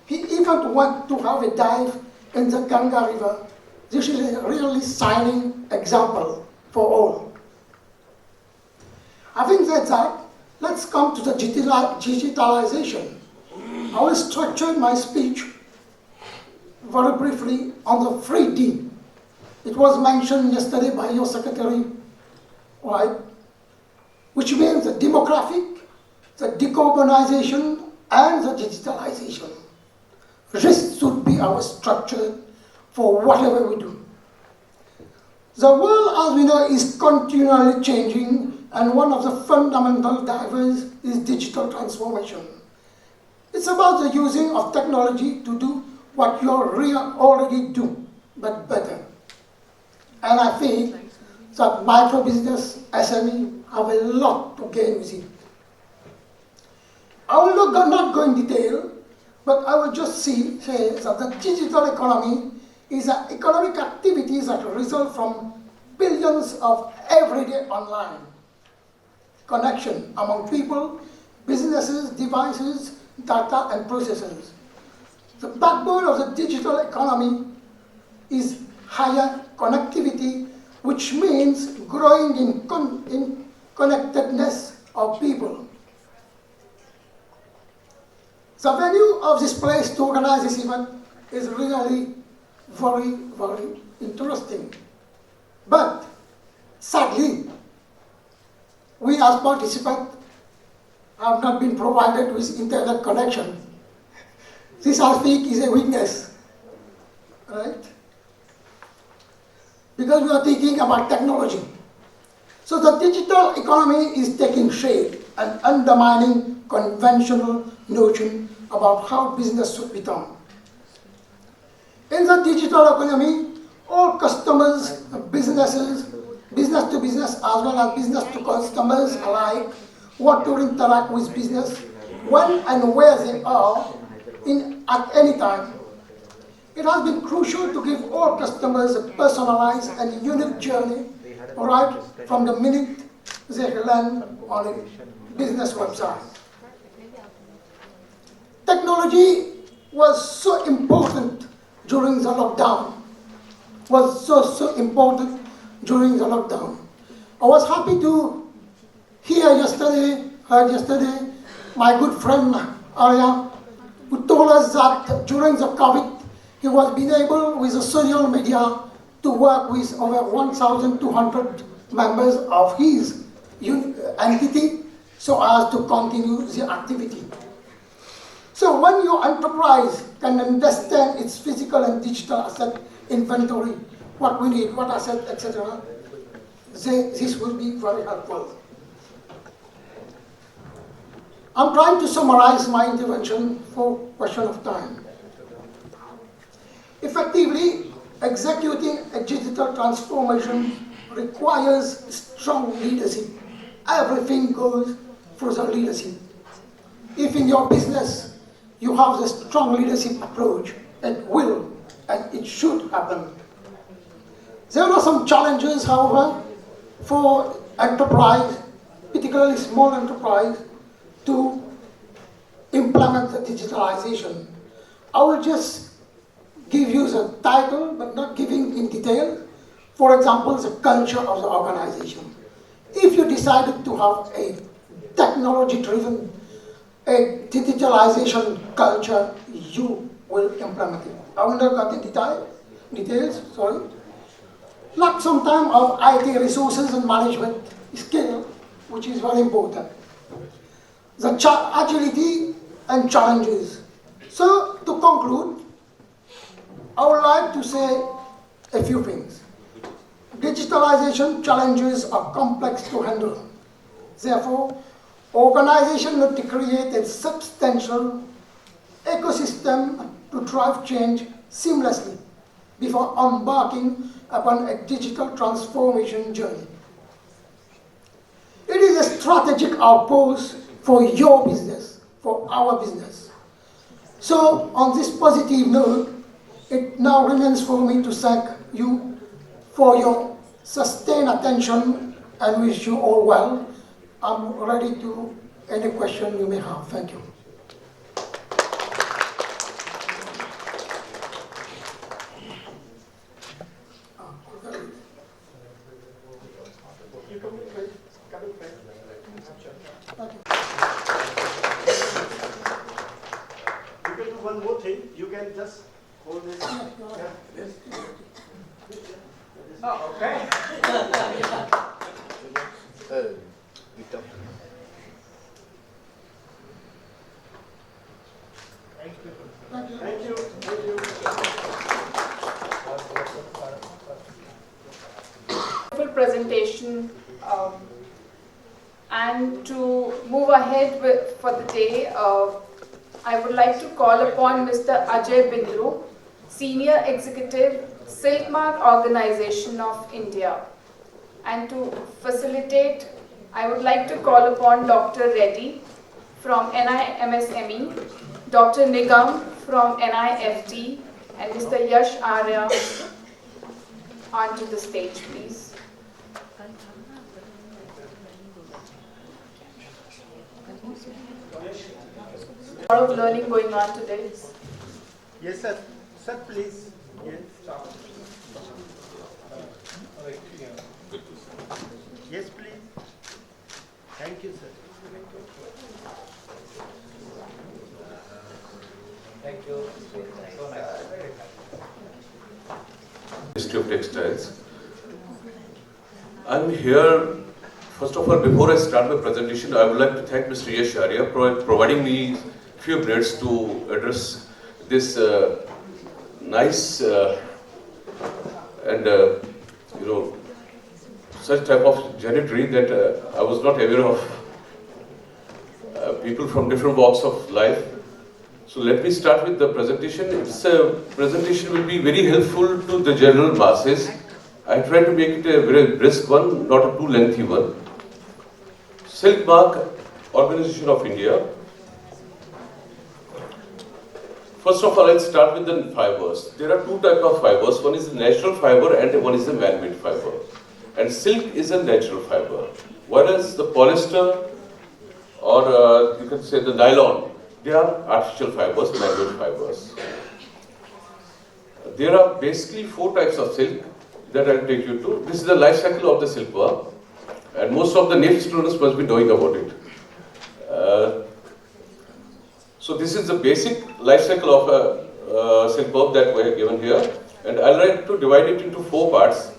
He even went to have a dive in the Ganga River. This is a really shining example for all. Having said that, let's come to the digitalization. I will structure my speech very briefly on the 3D. It was mentioned yesterday by your secretary, right? Which means the demographic, the decarbonization, and the digitalization. This should be our structure for whatever we do. The world, as we know, is continually changing, and one of the fundamental drivers is digital transformation. It's about the using of technology to do what you already do, but better. And I think that micro-business, SME, have a lot to gain with it. I will not go in detail, but I will just say that the digital economy is an economic activity that result from billions of everyday online connection among people, businesses, devices, data, and processes. The backbone of the digital economy is higher connectivity, which means growing in connectedness of people. The venue of this place to organize this event is really very, very interesting. But sadly, we as participants have not been provided with internet connection. This, I think, is a weakness, right? Because we are thinking about technology. So the digital economy is taking shape and undermining conventional notion about how business should be done. In the digital economy, all customers, businesses, business to business as well as business to customers alike want to interact with business when and where they are at any time. It has been crucial to give all customers a personalized and unique journey right from the minute they land on a business website. Technology was so important during the lockdown. Was so important during the lockdown. I was happy to heard yesterday, my good friend Arya, who told us that during the COVID, he was being able with the social media to work with over 1,200 members of his entity so as to continue the activity. So when your enterprise can understand its physical and digital asset inventory, what we need, what asset, etc., this will be very helpful. I'm trying to summarize my intervention for question of time. Effectively, executing a digital transformation requires strong leadership. Everything goes through the leadership. If in your business you have the strong leadership approach, it will and it should happen. There are some challenges, however, for enterprise, particularly small enterprise, to implement the digitalization. I will just give you the title, but not giving in detail. For example, the culture of the organization. If you decided to have a technology-driven, a digitalization culture, you will implement it. I will not go into details, sorry. Lack some time of IT resources and management skill, which is very important. The agility and challenges. So, to conclude, I would like to say a few things. Digitalization challenges are complex to handle. Therefore, organizations need to create a substantial ecosystem to drive change seamlessly before embarking upon a digital transformation journey. It is a strategic outpost for your business, for our business. So, on this positive note, it now remains for me to thank you for your sustained attention and wish you all well. I'm ready to any question you may have. Thank you. You can do one more thing. You can just hold this. Yes. Oh, okay. Thank you. Thank you. Wonderful presentation. And to move ahead for the day, I would like to call upon Mr. Ajay Bindroo, Senior Executive, Silk Mark Organization of India. And to facilitate, I would like to call upon Dr. Reddy from NIMSME, Dr. Nigam from NIFT, and Mr. Yash Arya onto the stage, please. A lot of learning going on today. Yes, sir. Sir, please. Yes. Yes, please. Thank you, sir. Thank you. So nice. Ministry of Textiles. I'm here, first of all, before I start my presentation, I would like to thank Mr. Yash Arya for providing me few minutes to address this nice and such type of genietry that I was not aware of people from different walks of life. So let me start with the presentation. This presentation will be very helpful to the general masses. I try to make it a very brisk one, not a too lengthy one. Silk Mark Organization of India. First of all, I'll start with the fibers. There are two types of fibers. One is the natural fiber and one is the man-made fiber. And silk is a natural fiber. Whereas the polyester or you can say the nylon, they are artificial fibers, man-made fibers. There are basically four types of silk that I'll take you to. This is the life cycle of the silkworm, and most of the NIF students must be knowing about it. So this is the basic life cycle of a silkworm that we have given here, and I'd like to divide it into four parts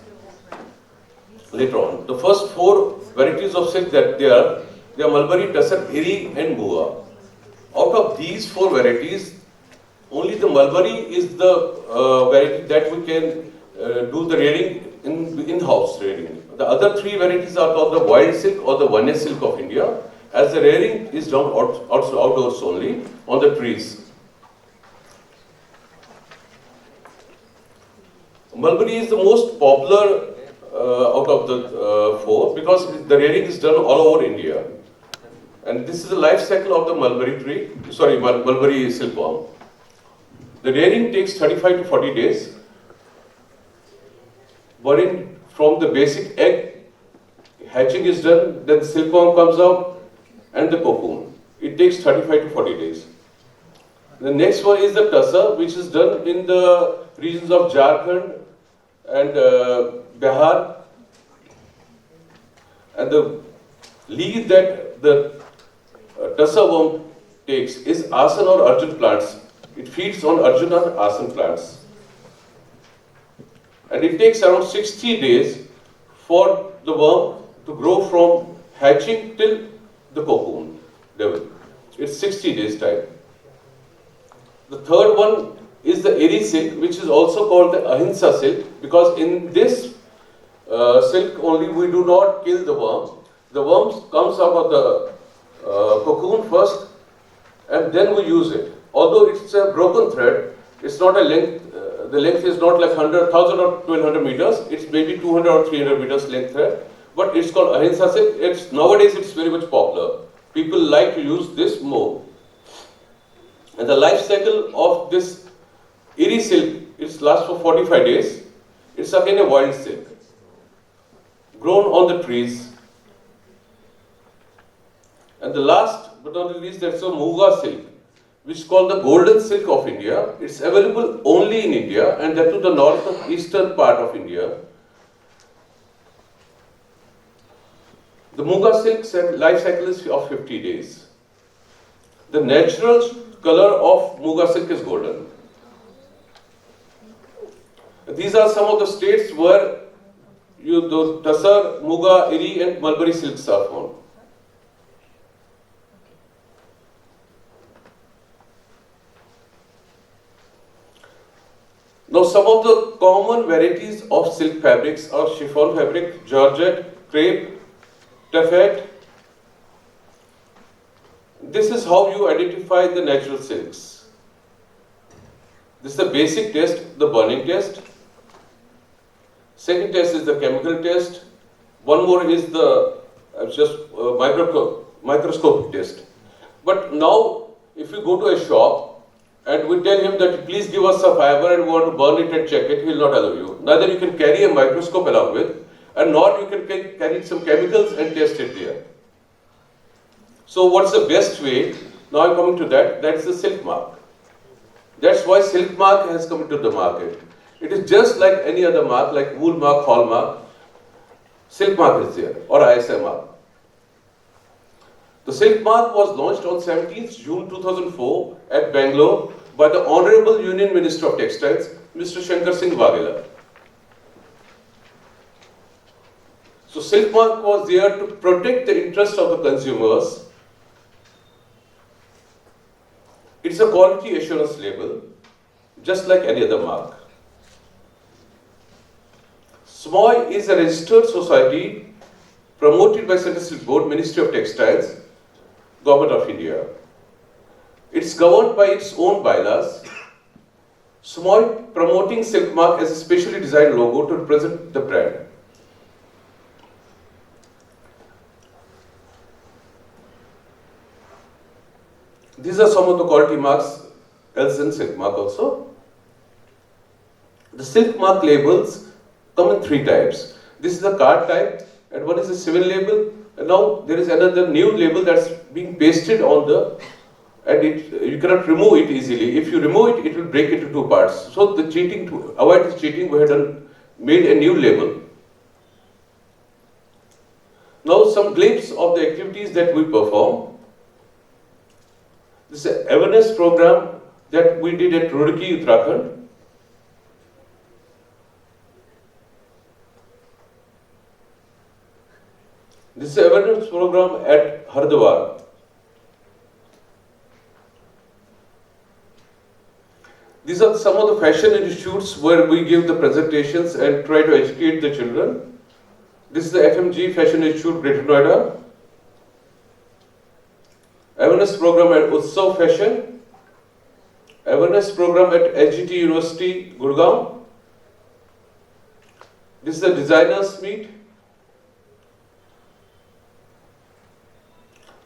later on. The first four varieties of silk that they are mulberry, tusser, eri and moa. Out of these four varieties, only the mulberry is the variety that we can do the rearing in-house rearing. The other three varieties are called the wild silk or the one-year silk of India, as the rearing is done outdoors only on the trees. Mulberry is the most popular out of the four because the rearing is done all over India. And this is the life cycle of the mulberry silkworm. The rearing takes 35 to 40 days. Wherein from the basic egg, hatching is done, then the silkworm comes out and the cocoon. It takes 35 to 40 days. The next one is the tusser, which is done in the regions of Jharkhand and Bihar. And the leaf that the tusser worm takes is asan or arjun plants. It feeds on arjun or asan plants. And it takes around 60 days for the worm to grow from hatching till the cocoon level. It's 60 days time. The third one is the eri silk, which is also called the ahimsa silk, because in this silk only we do not kill the worms. The worm comes out of the cocoon first and then we use it. Although it's a broken thread, it's not a length, the length is not like 100, 1000 or 1200 meters, it's maybe 200 or 300 meters length thread, but it's called ahimsa silk. Nowadays it's very much popular. People like to use this more. And the life cycle of this eri silk, it lasts for 45 days. It's again a wild silk, grown on the trees. And the last but not the least, that's a Muga silk, which is called the golden silk of India. It's available only in India and that to the north of eastern part of India. The Muga silk life cycle is of 50 days. The natural color of Muga silk is golden. These are some of the states where the tusser, Muga, eri and mulberry silks are found. Now some of the common varieties of silk fabrics are chiffon fabric, georgette, crepe, taffet. This is how you identify the natural silks. This is the basic test, the burning test. Second test is the chemical test. One more is the microscopic test. But now, if you go to a shop and we tell him that please give us a fiber and we want to burn it and check it, he will not allow you. Neither you can carry a microscope along with, and nor you can carry some chemicals and test it there. So what's the best way? Now I'm coming to that. That's the silk mark. That's why silk mark has come into the market. It is just like any other mark, like wool mark, hall mark. Silk mark is there, or ISI mark. The silk mark was launched on 17th June 2004 at Bangalore by the Honorable Union Minister of Textiles, Mr. Shankar Singh Waghela. So silk mark was there to protect the interest of the consumers. It's a quality assurance label, just like any other mark. SMOY is a registered society promoted by Central Silk Board, Ministry of Textiles, Govt of India. It's governed by its own bylaws. SMOY promoting silk mark as a specially designed logo to represent the brand. These are some of the quality marks, Elsen silk mark also. The silk mark labels come in 3 types. This is the card type, and one is the Siven label. And now there is another new label that's being pasted on the, and you cannot remove it easily. If you remove it, it will break into 2 parts. So the cheating, to avoid this cheating, we have made a new label. Now some glimpse of the activities that we perform. This is an awareness program that we did at Roorkee, Uttarakhand. This is an awareness program at Hardwar. These are some of the fashion institutes where we give the presentations and try to educate the children. This is the FMG Fashion Institute, Greater Noida. Awareness program at Utsav Fashion. Awareness program at HGT University, Gurgaon. This is the Designers Meet.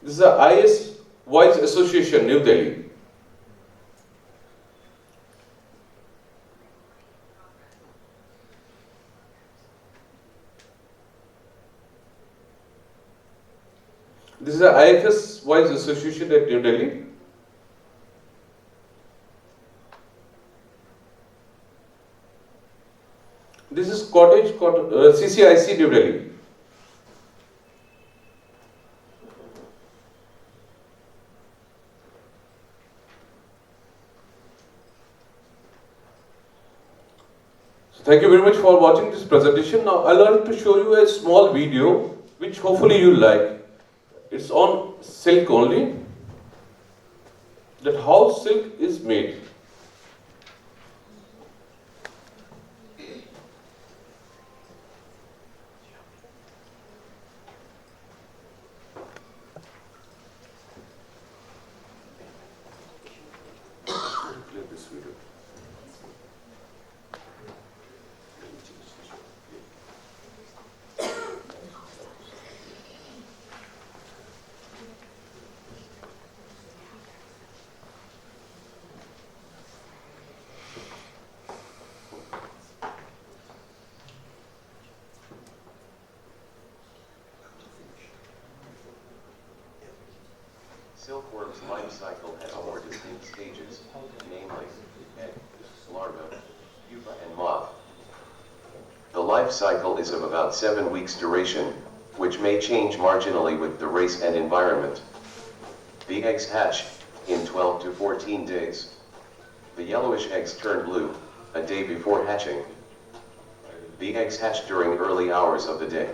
This is the IS Voice Association, New Delhi. This is the IFS Voice Association at New Delhi. This is CCIC New Delhi. So thank you very much for watching this presentation. Now I'd like to show you a small video which hopefully you'll like. It's on silk only, that how silk is made. Play this video. Silkworm's life cycle has 4 distinct stages, namely egg, larva, pupa, and moth. The life cycle is of about 7 weeks duration, which may change marginally with the race and environment. The eggs hatch in 12 to 14 days. The yellowish eggs turn blue a day before hatching. The eggs hatch during early hours of the day.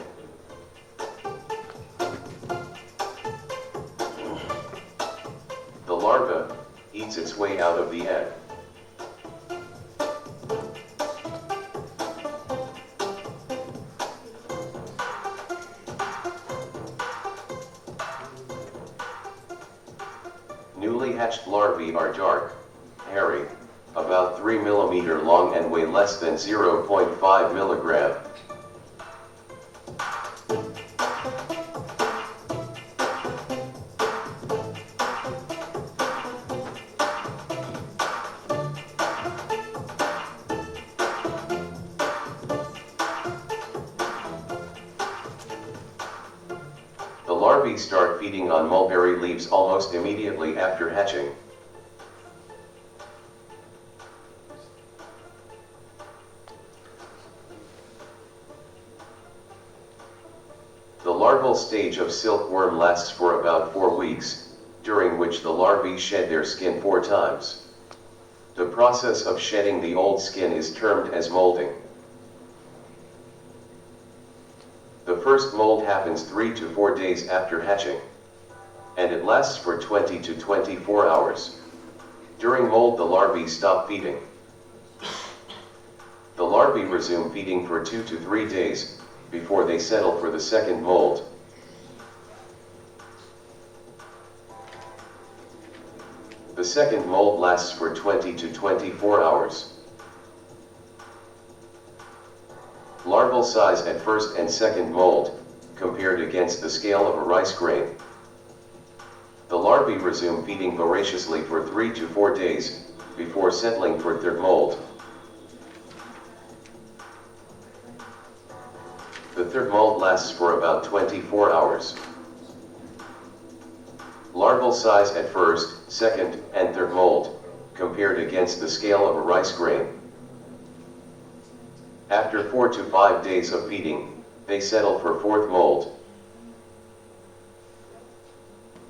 The larva eats its way out of the egg. Newly hatched larvae are dark, hairy, about 3 mm long and weigh less than 0.5 milligram. The larvae start feeding on mulberry leaves almost immediately after hatching. The larval stage of silkworm lasts for about 4 weeks, during which the larvae shed their skin 4 times. The process of shedding the old skin is termed as molding. The first mold happens 3 to 4 days after hatching, and it lasts for 20 to 24 hours. During mold, the larvae stop feeding. The larvae resume feeding for 2 to 3 days, before they settle for the second molt. The second molt lasts for 20 to 24 hours. Larval size at first and second molt, compared against the scale of a rice grain. The larvae resume feeding voraciously for 3 to 4 days, before settling for third molt. The third molt lasts for about 24 hours. Larval size at first, second, and third molt, compared against the scale of a rice grain. After 4 to 5 days of feeding, they settle for fourth molt.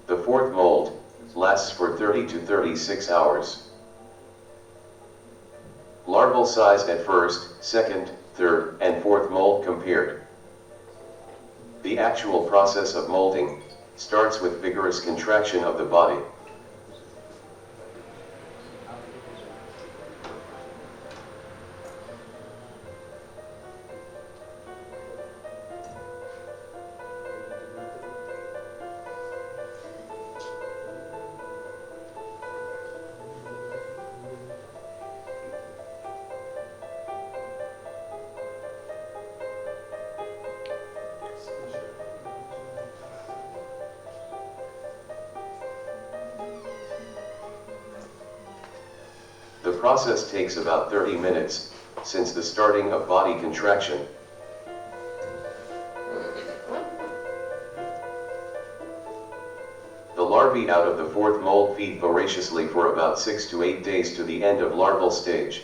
The fourth molt lasts for 30 to 36 hours. Larval size at first, second, third, and fourth molt compared. The actual process of molting starts with vigorous contraction of the body. The process takes about 30 minutes, since the starting of body contraction. The larvae out of the fourth molt feed voraciously for about 6 to 8 days to the end of larval stage.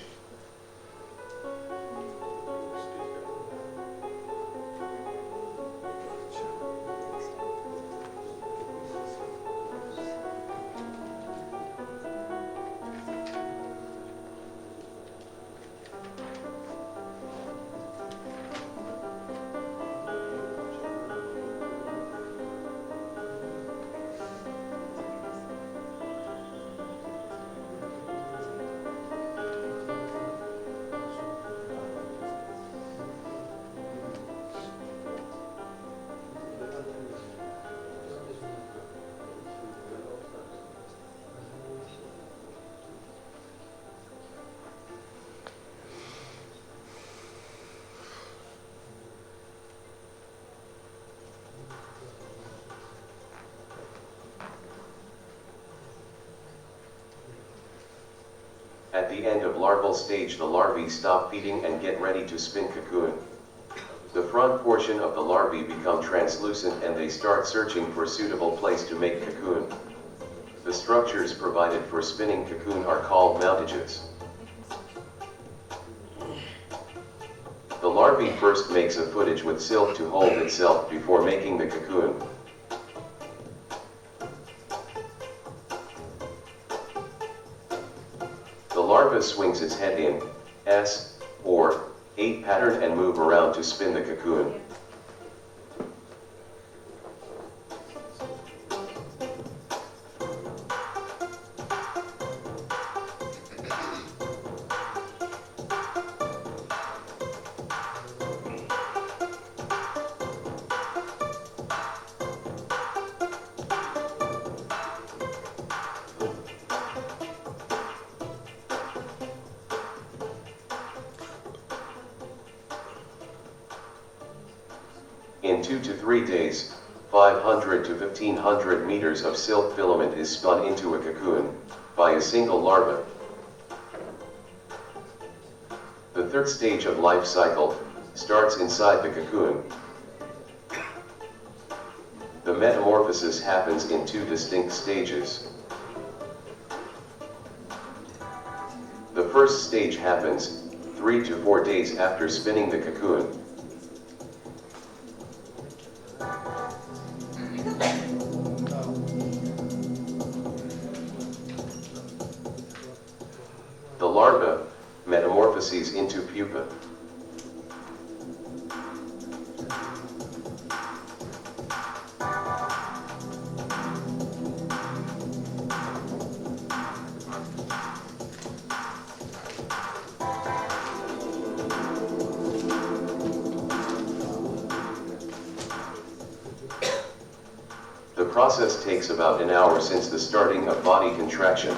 At the end of larval stage, the larvae stop feeding and get ready to spin cocoon. The front portion of the larvae become translucent and they start searching for suitable place to make cocoon. The structures provided for spinning cocoon are called mountages. The larvae first makes a footage with silk to hold itself before making the cocoon. The larva swings its head in S or 8 pattern and move around to spin the cocoon. In 2 to 3 days, 500 to 1500 meters of silk filament is spun into a cocoon by a single larva. The third stage of life cycle starts inside the cocoon. The metamorphosis happens in 2 distinct stages. The first stage happens 3 to 4 days after spinning the cocoon. The larva metamorphoses into pupa. process takes about an hour since the starting of body contraction.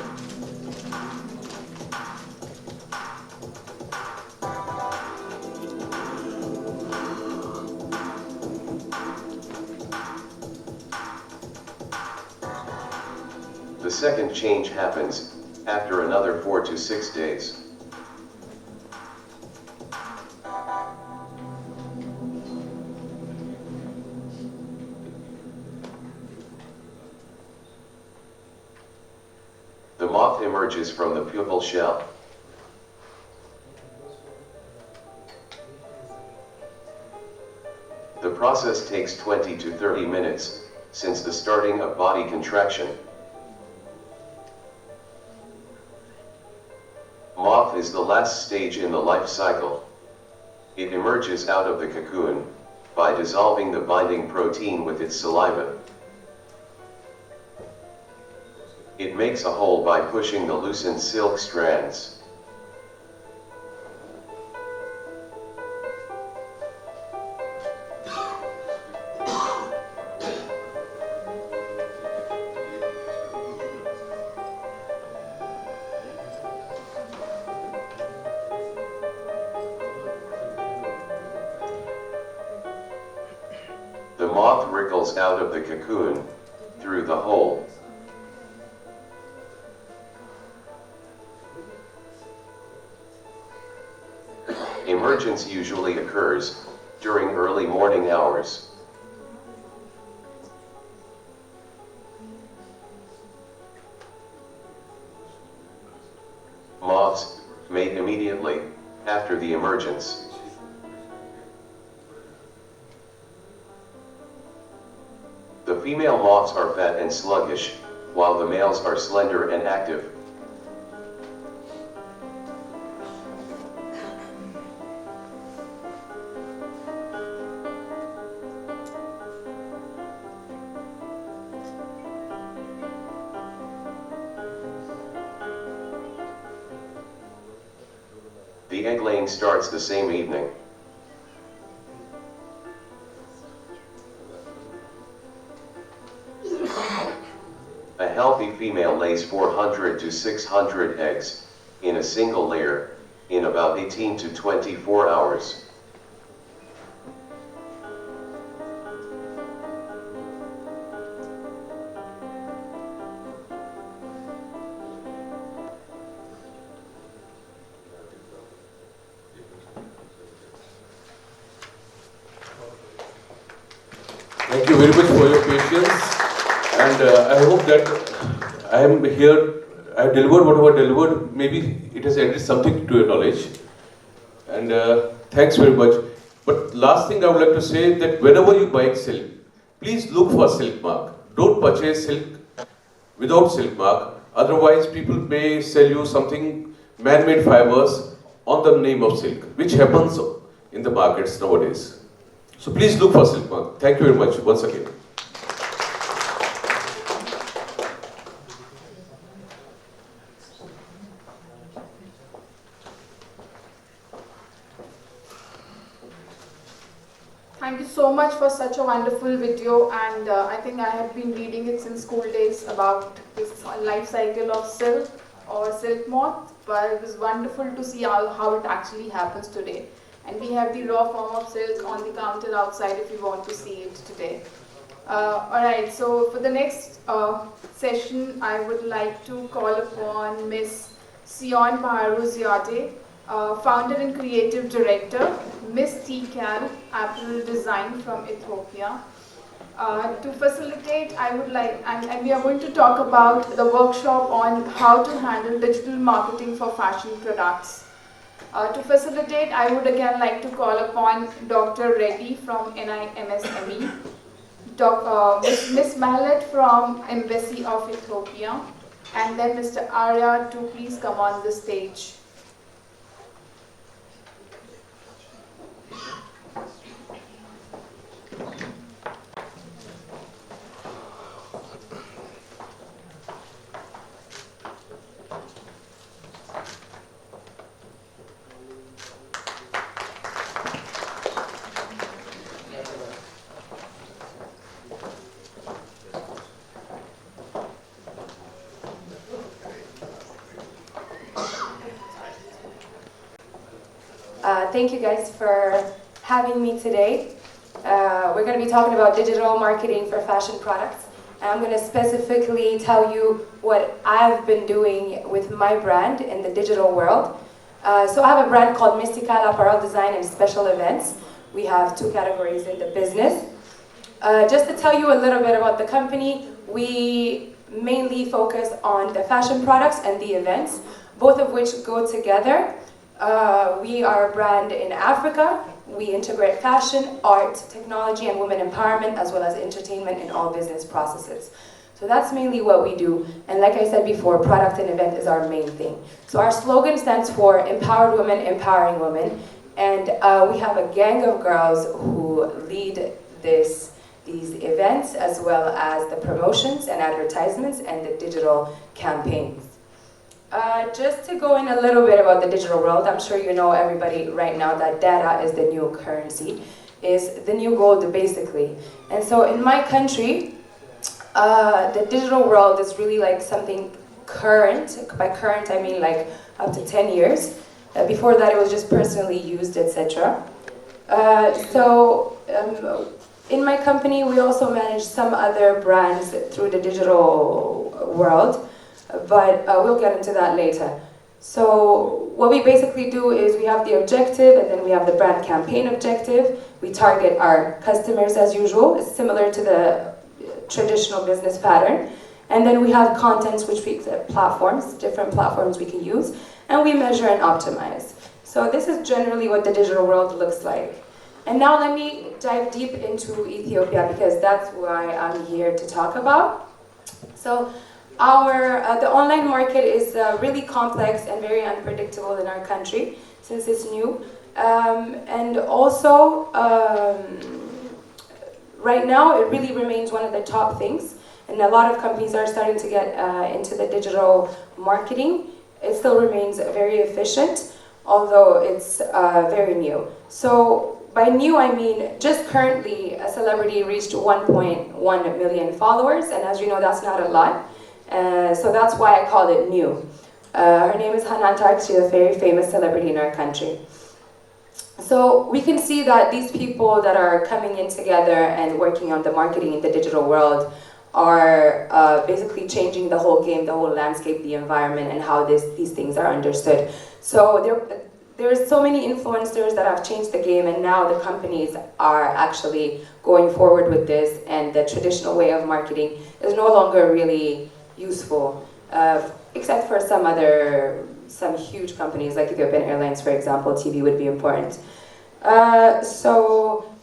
The second change happens after another 4 to 6 days. The moth emerges from the pupal shell. The process takes 20 to 30 minutes since the starting of body contraction. Moth is the last stage in the life cycle. It emerges out of the cocoon by dissolving the binding protein with its saliva. It makes a hole by pushing the loosened silk strands. The moth wriggles out of the cocoon through the hole. Emergence usually occurs during early morning hours. Moths mate immediately after the emergence. The female moths are fat and sluggish, while the males are slender and active. The egg laying starts the same evening. A healthy female lays 400 to 600 eggs in a single layer in about 18 to 24 hours. Thank you very much for your patience, and I hope that I am here, I have delivered whatever delivered, maybe it has added something to your knowledge, and thanks very much. But last thing I would like to say that whenever you buy silk, please look for silk mark. Don't purchase silk without silk mark, otherwise people may sell you something man-made fibers on the name of silk, which happens in the markets nowadays. So please look for silk mark. Thank you very much once again. Thank you so much for such a wonderful video, and I think I have been reading it since school days about this life cycle of silk or silk moth, but it was wonderful to see how it actually happens today. And we have the raw form of silk on the counter outside if you want to see it today. Alright, so for the next session, I would like to call upon Miss Tsion Zewde, founder and creative director, MISS.T.CAL, Apparel Design from Ethiopia. To facilitate, I would like, and we are going to talk about the workshop on how to handle digital marketing for fashion products. To facilitate, I would again like to call upon Dr. Reddy from NIMSME, Ms. Mallet from Embassy of Ethiopia, and then Mr. Arya to please come on the stage. Thank you guys for having me today. We're going to be talking about digital marketing for fashion products. And I'm going to specifically tell you what I've been doing with my brand in the digital world. So I have a brand called MISS.T.CAL Apparel Design and Special Events. We have two categories in the business. Just to tell you a little bit about the company, we mainly focus on the fashion products and the events, both of which go together. We are a brand in Africa. We integrate fashion, art, technology, and women empowerment, as well as entertainment in all business processes. So that's mainly what we do. And like I said before, product and event is our main thing. So our slogan stands for Empowered Women, Empowering Women. And we have a gang of girls who lead these events, as well as the promotions and advertisements and the digital campaigns. Just to go in a little bit about the digital world, I'm sure you know everybody right now that data is the new currency, is the new gold basically. And so in my country, the digital world is really like something current. By current I mean like up to 10 years. Before that it was just personally used, etc. In my company we also manage some other brands through the digital world. But we'll get into that later. So what we basically do is we have the objective, and then we have the brand campaign objective. We target our customers as usual. It's similar to the traditional business pattern. And then we have contents, which we platforms, different platforms we can use, and we measure and optimize. So this is generally what the digital world looks like. And now let me dive deep into Ethiopia, because that's why I'm here to talk about. So the online market is really complex and very unpredictable in our country since it's new. And also, right now it really remains one of the top things. And a lot of companies are starting to get into the digital marketing. It still remains very efficient, although it's very new. So by new, I mean just currently a celebrity reached 1.1 million followers. And as you know, that's not a lot. So that's why I called it new. Her name is Hanan Tark. She's a very famous celebrity in our country. So we can see that these people that are coming in together and working on the marketing in the digital world are basically changing the whole game, the whole landscape, the environment, and how these things are understood. So there's so many influencers that have changed the game, and now the companies are actually going forward with this, and the traditional way of marketing is no longer really useful, except for some huge companies like Ethiopian Airlines, for example. TV would be important. So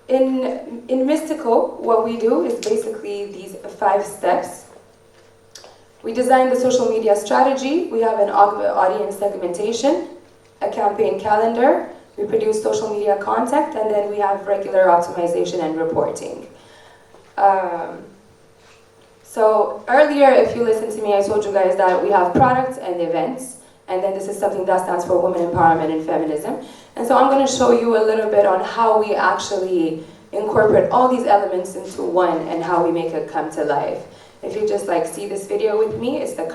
in MISS.T.CAL, what we do is basically these 5 steps. We design the social media strategy. We have an audience segmentation, a campaign calendar. We produce social media content, and then we have regular optimization and reporting. So earlier, if you listened to me, I told you guys that we have products and events, and then this is something that stands for women empowerment and feminism. And so I'm going to show you a little bit on how we actually incorporate all these elements into one and how we make it come to life. If you just see this video with me, it's the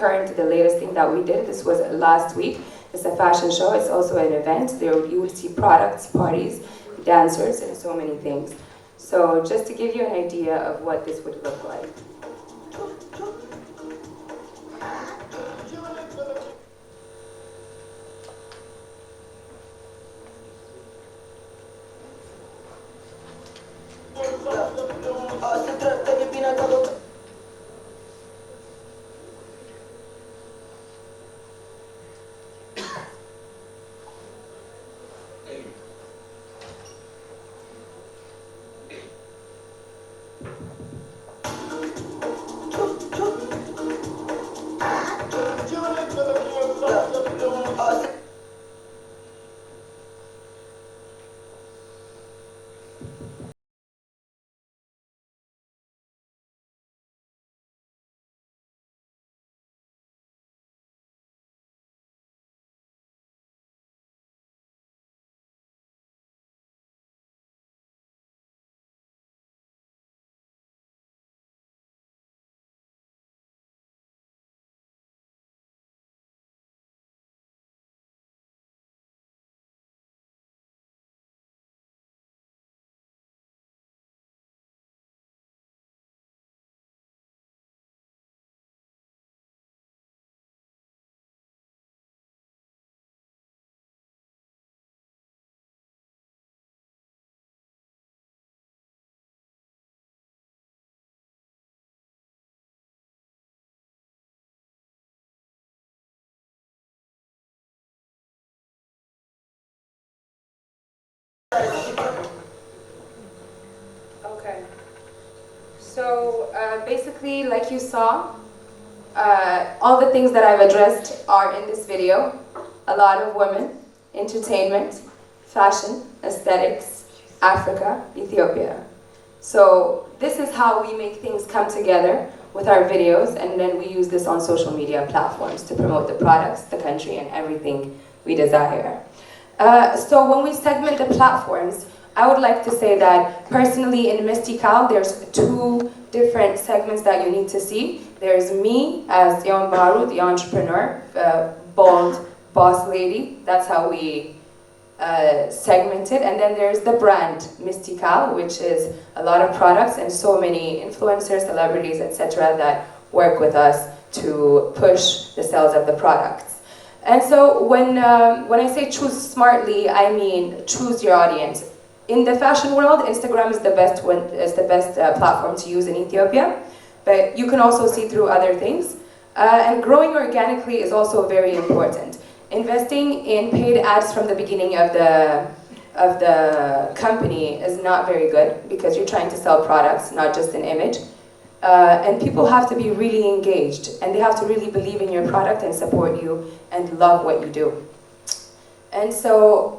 latest thing that we did. This was last week. It's a fashion show. It's also an event. There you would see products, parties, dancers, and so many things. So just to give you an idea of what this would look like. Okay. So basically, like you saw, all the things that I've addressed are in this video. A lot of women, entertainment, fashion, aesthetics, Africa, Ethiopia. So this is how we make things come together with our videos, and then we use this on social media platforms to promote the products, the country, and everything we desire. So when we segment the platforms, I would like to say that personally in MISS.T.CAL, there's two different segments that you need to see. There's me as Tsion Bahru, the entrepreneur, bold boss lady. That's how we segment it. And then there's the brand MISS.T.CAL, which is a lot of products and so many influencers, celebrities, etc. that work with us to push the sales of the products. And so when I say choose smartly, I mean choose your audience. In the fashion world, Instagram is the best platform to use in Ethiopia, but you can also see through other things. And growing organically is also very important. Investing in paid ads from the beginning of the company is not very good because you're trying to sell products, not just an image. And people have to be really engaged, and they have to really believe in your product and support you and love what you do. And so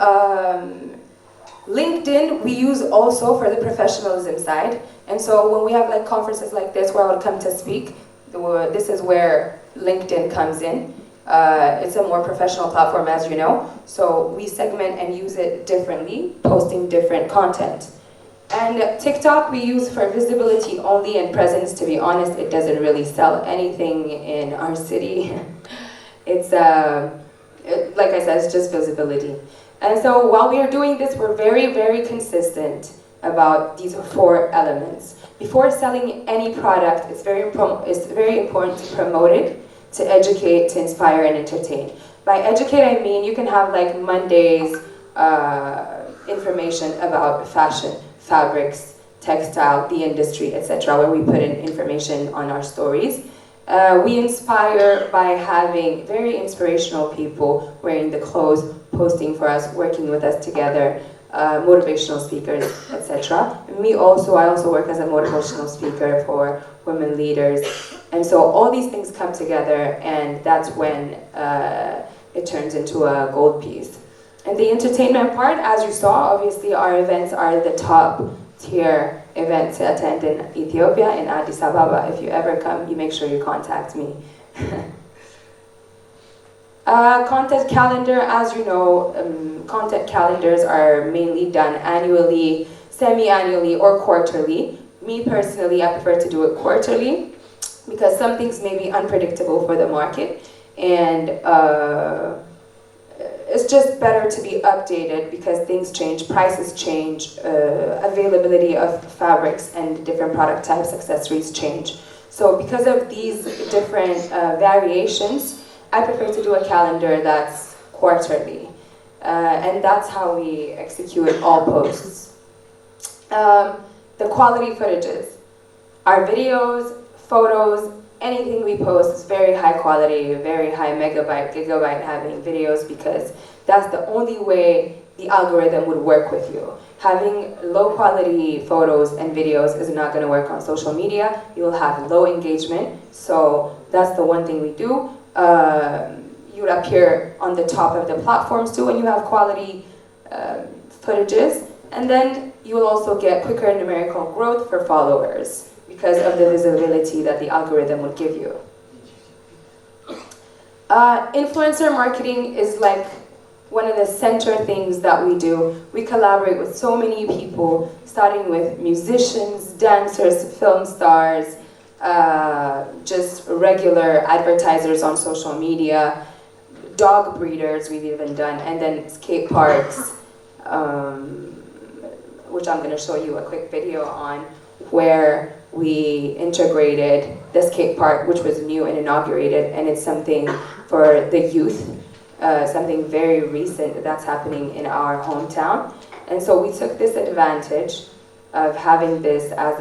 LinkedIn we use also for the professionalism side. And so when we have like conferences like this where I would come to speak, this is where LinkedIn comes in. It's a more professional platform, as you know. So we segment and use it differently, posting different content. And TikTok we use for visibility only and presence. To be honest, it doesn't really sell anything in our city. It's like I said, it's just visibility. And so while we are doing this, we're very, very consistent about these 4 elements. Before selling any product, it's very important to promote it, to educate, to inspire, and entertain. By educate, I mean you can have like Monday's information about fashion, fabrics, textile, the industry, etc., where we put in information on our stories. We inspire by having very inspirational people wearing the clothes, posting for us, working with us together, motivational speakers, etc. I also work as a motivational speaker for women leaders. And so all these things come together, and that's when it turns into a gold piece. And the entertainment part, as you saw, obviously our events are the top tier event to attend in Ethiopia, in Addis Ababa. If you ever come, you make sure you contact me. Content calendar, as you know, content calendars are mainly done annually, semi-annually, or quarterly. Me personally, I prefer to do it quarterly because some things may be unpredictable for the market, and it's just better to be updated because things change, prices change, availability of fabrics and different product types, accessories change. So because of these different variations, I prefer to do a calendar that's quarterly. And that's how we execute all posts. The quality footages. Our videos, photos, anything we post is very high quality, very high megabyte, gigabyte having videos because that's the only way the algorithm would work with you. Having low quality photos and videos is not going to work on social media. You'll have low engagement. So that's the one thing we do. You would appear on the top of the platforms too when you have quality footages. And then you will also get quicker numerical growth for followers because of the visibility that the algorithm would give you. Influencer marketing is like one of the center things that we do. We collaborate with so many people, starting with musicians, dancers, film stars, just regular advertisers on social media, dog breeders we've even done, and then skate parks, which I'm going to show you a quick video on, where we integrated the skate park, which was new and inaugurated, and it's something for the youth, something very recent that's happening in our hometown. And so we took this advantage of having this as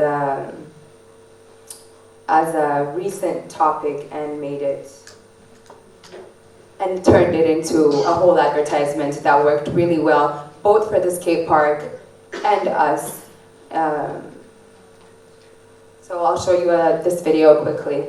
a recent topic and made it and turned it into a whole advertisement that worked really well, both for the skate park and us. So I'll show you this video quickly.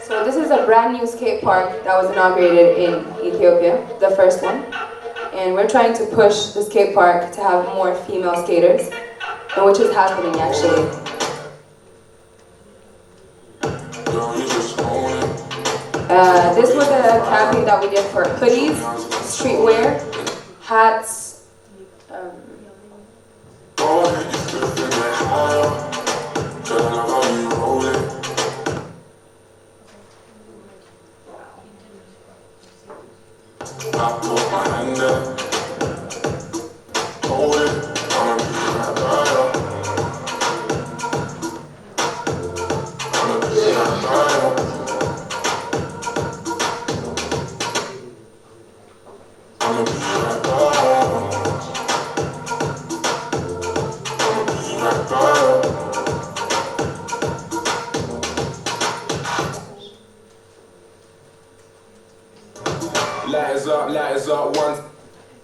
So this is a brand new skate park that was inaugurated in Ethiopia, the first one. And we're trying to push the skate park to have more female skaters, which is happening actually. This was a campaign that we did for hoodies, streetwear, hats.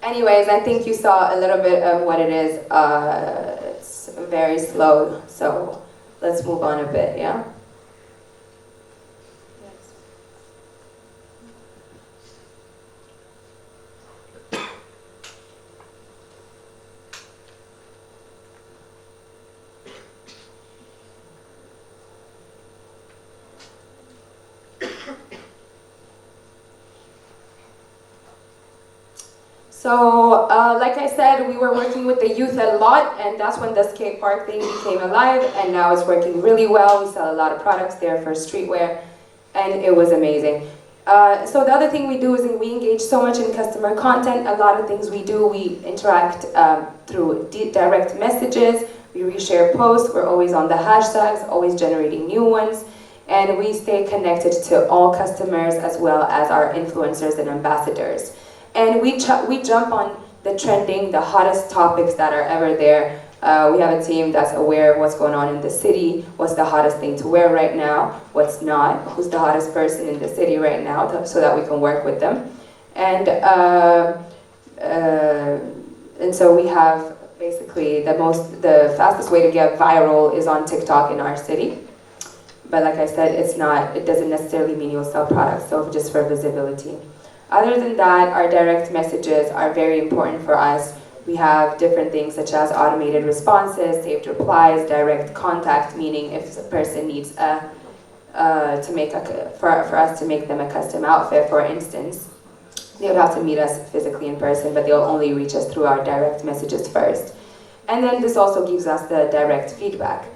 Anyways, I think you saw a little bit of what it is. It's very slow, so let's move on a bit, yeah? So, like I said, we were working with the youth a lot, and that's when the skate park thing became alive, and now it's working really well. We sell a lot of products there for streetwear, and it was amazing. So the other thing we do is we engage so much in customer content. A lot of things we do, we interact through direct messages, we reshare posts, we're always on the hashtags, always generating new ones, and we stay connected to all customers as well as our influencers and ambassadors. And we jump on the trending, the hottest topics that are ever there. We have a team that's aware of what's going on in the city, what's the hottest thing to wear right now, what's not, who's the hottest person in the city right now, so that we can work with them. And so we have basically the fastest way to get viral is on TikTok in our city. But like I said, it doesn't necessarily mean you'll sell products, so just for visibility. Other than that, our direct messages are very important for us. We have different things such as automated responses, saved replies, direct contact, meaning if a person needs for us to make them a custom outfit, for instance, they would have to meet us physically in person, but they'll only reach us through our direct messages first. And then this also gives us the direct feedback.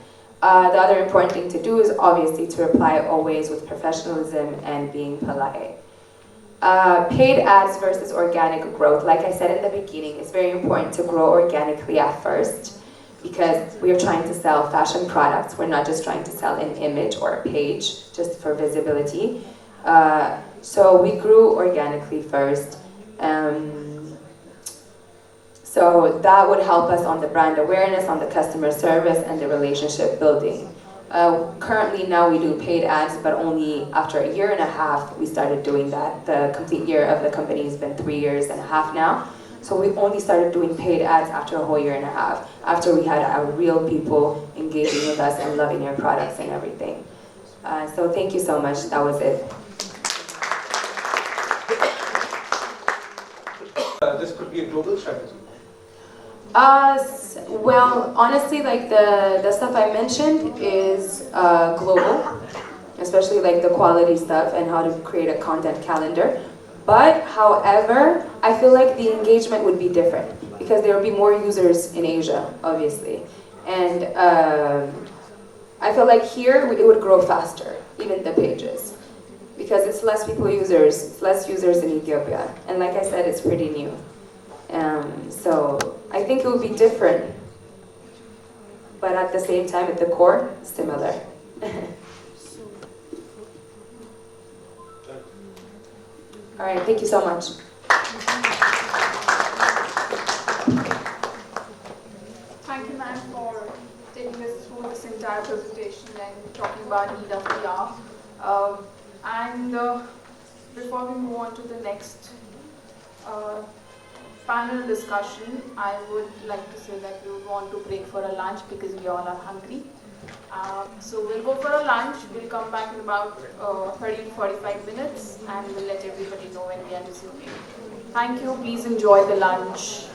The other important thing to do is obviously to reply always with professionalism and being polite. Paid ads versus organic growth. Like I said in the beginning, it's very important to grow organically at first because we are trying to sell fashion products. We're not just trying to sell an image or a page just for visibility. So we grew organically first. So that would help us on the brand awareness, on the customer service, and the relationship building. Currently now we do paid ads, but only after a year and a half we started doing that. The complete year of the company has been 3 years and a half now. So we only started doing paid ads after a whole year and a half, after we had our real people engaging with us and loving our products and everything. So thank you so much, that was it. This could be a global strategy. Well, honestly, like the stuff I mentioned is global. especially like the quality stuff and how to create a content calendar. But however, I feel like the engagement would be different because there would be more users in Asia, obviously. And I feel like here it would grow faster, even the pages, because it's less less users in Ethiopia. And like I said, it's pretty new. So I think it would be different, but at the same time, at the core, similar. All right, thank you so much. Thank you, ma'am, for taking us through this entire presentation and talking about need of the hour. Before we move on to the next panel discussion, I would like to say that we would want to break for a lunch because we all are hungry. So we'll go for a lunch. We'll come back in about 30 to 45 minutes and we'll let everybody know when we are resuming. Thank you. Please enjoy the lunch.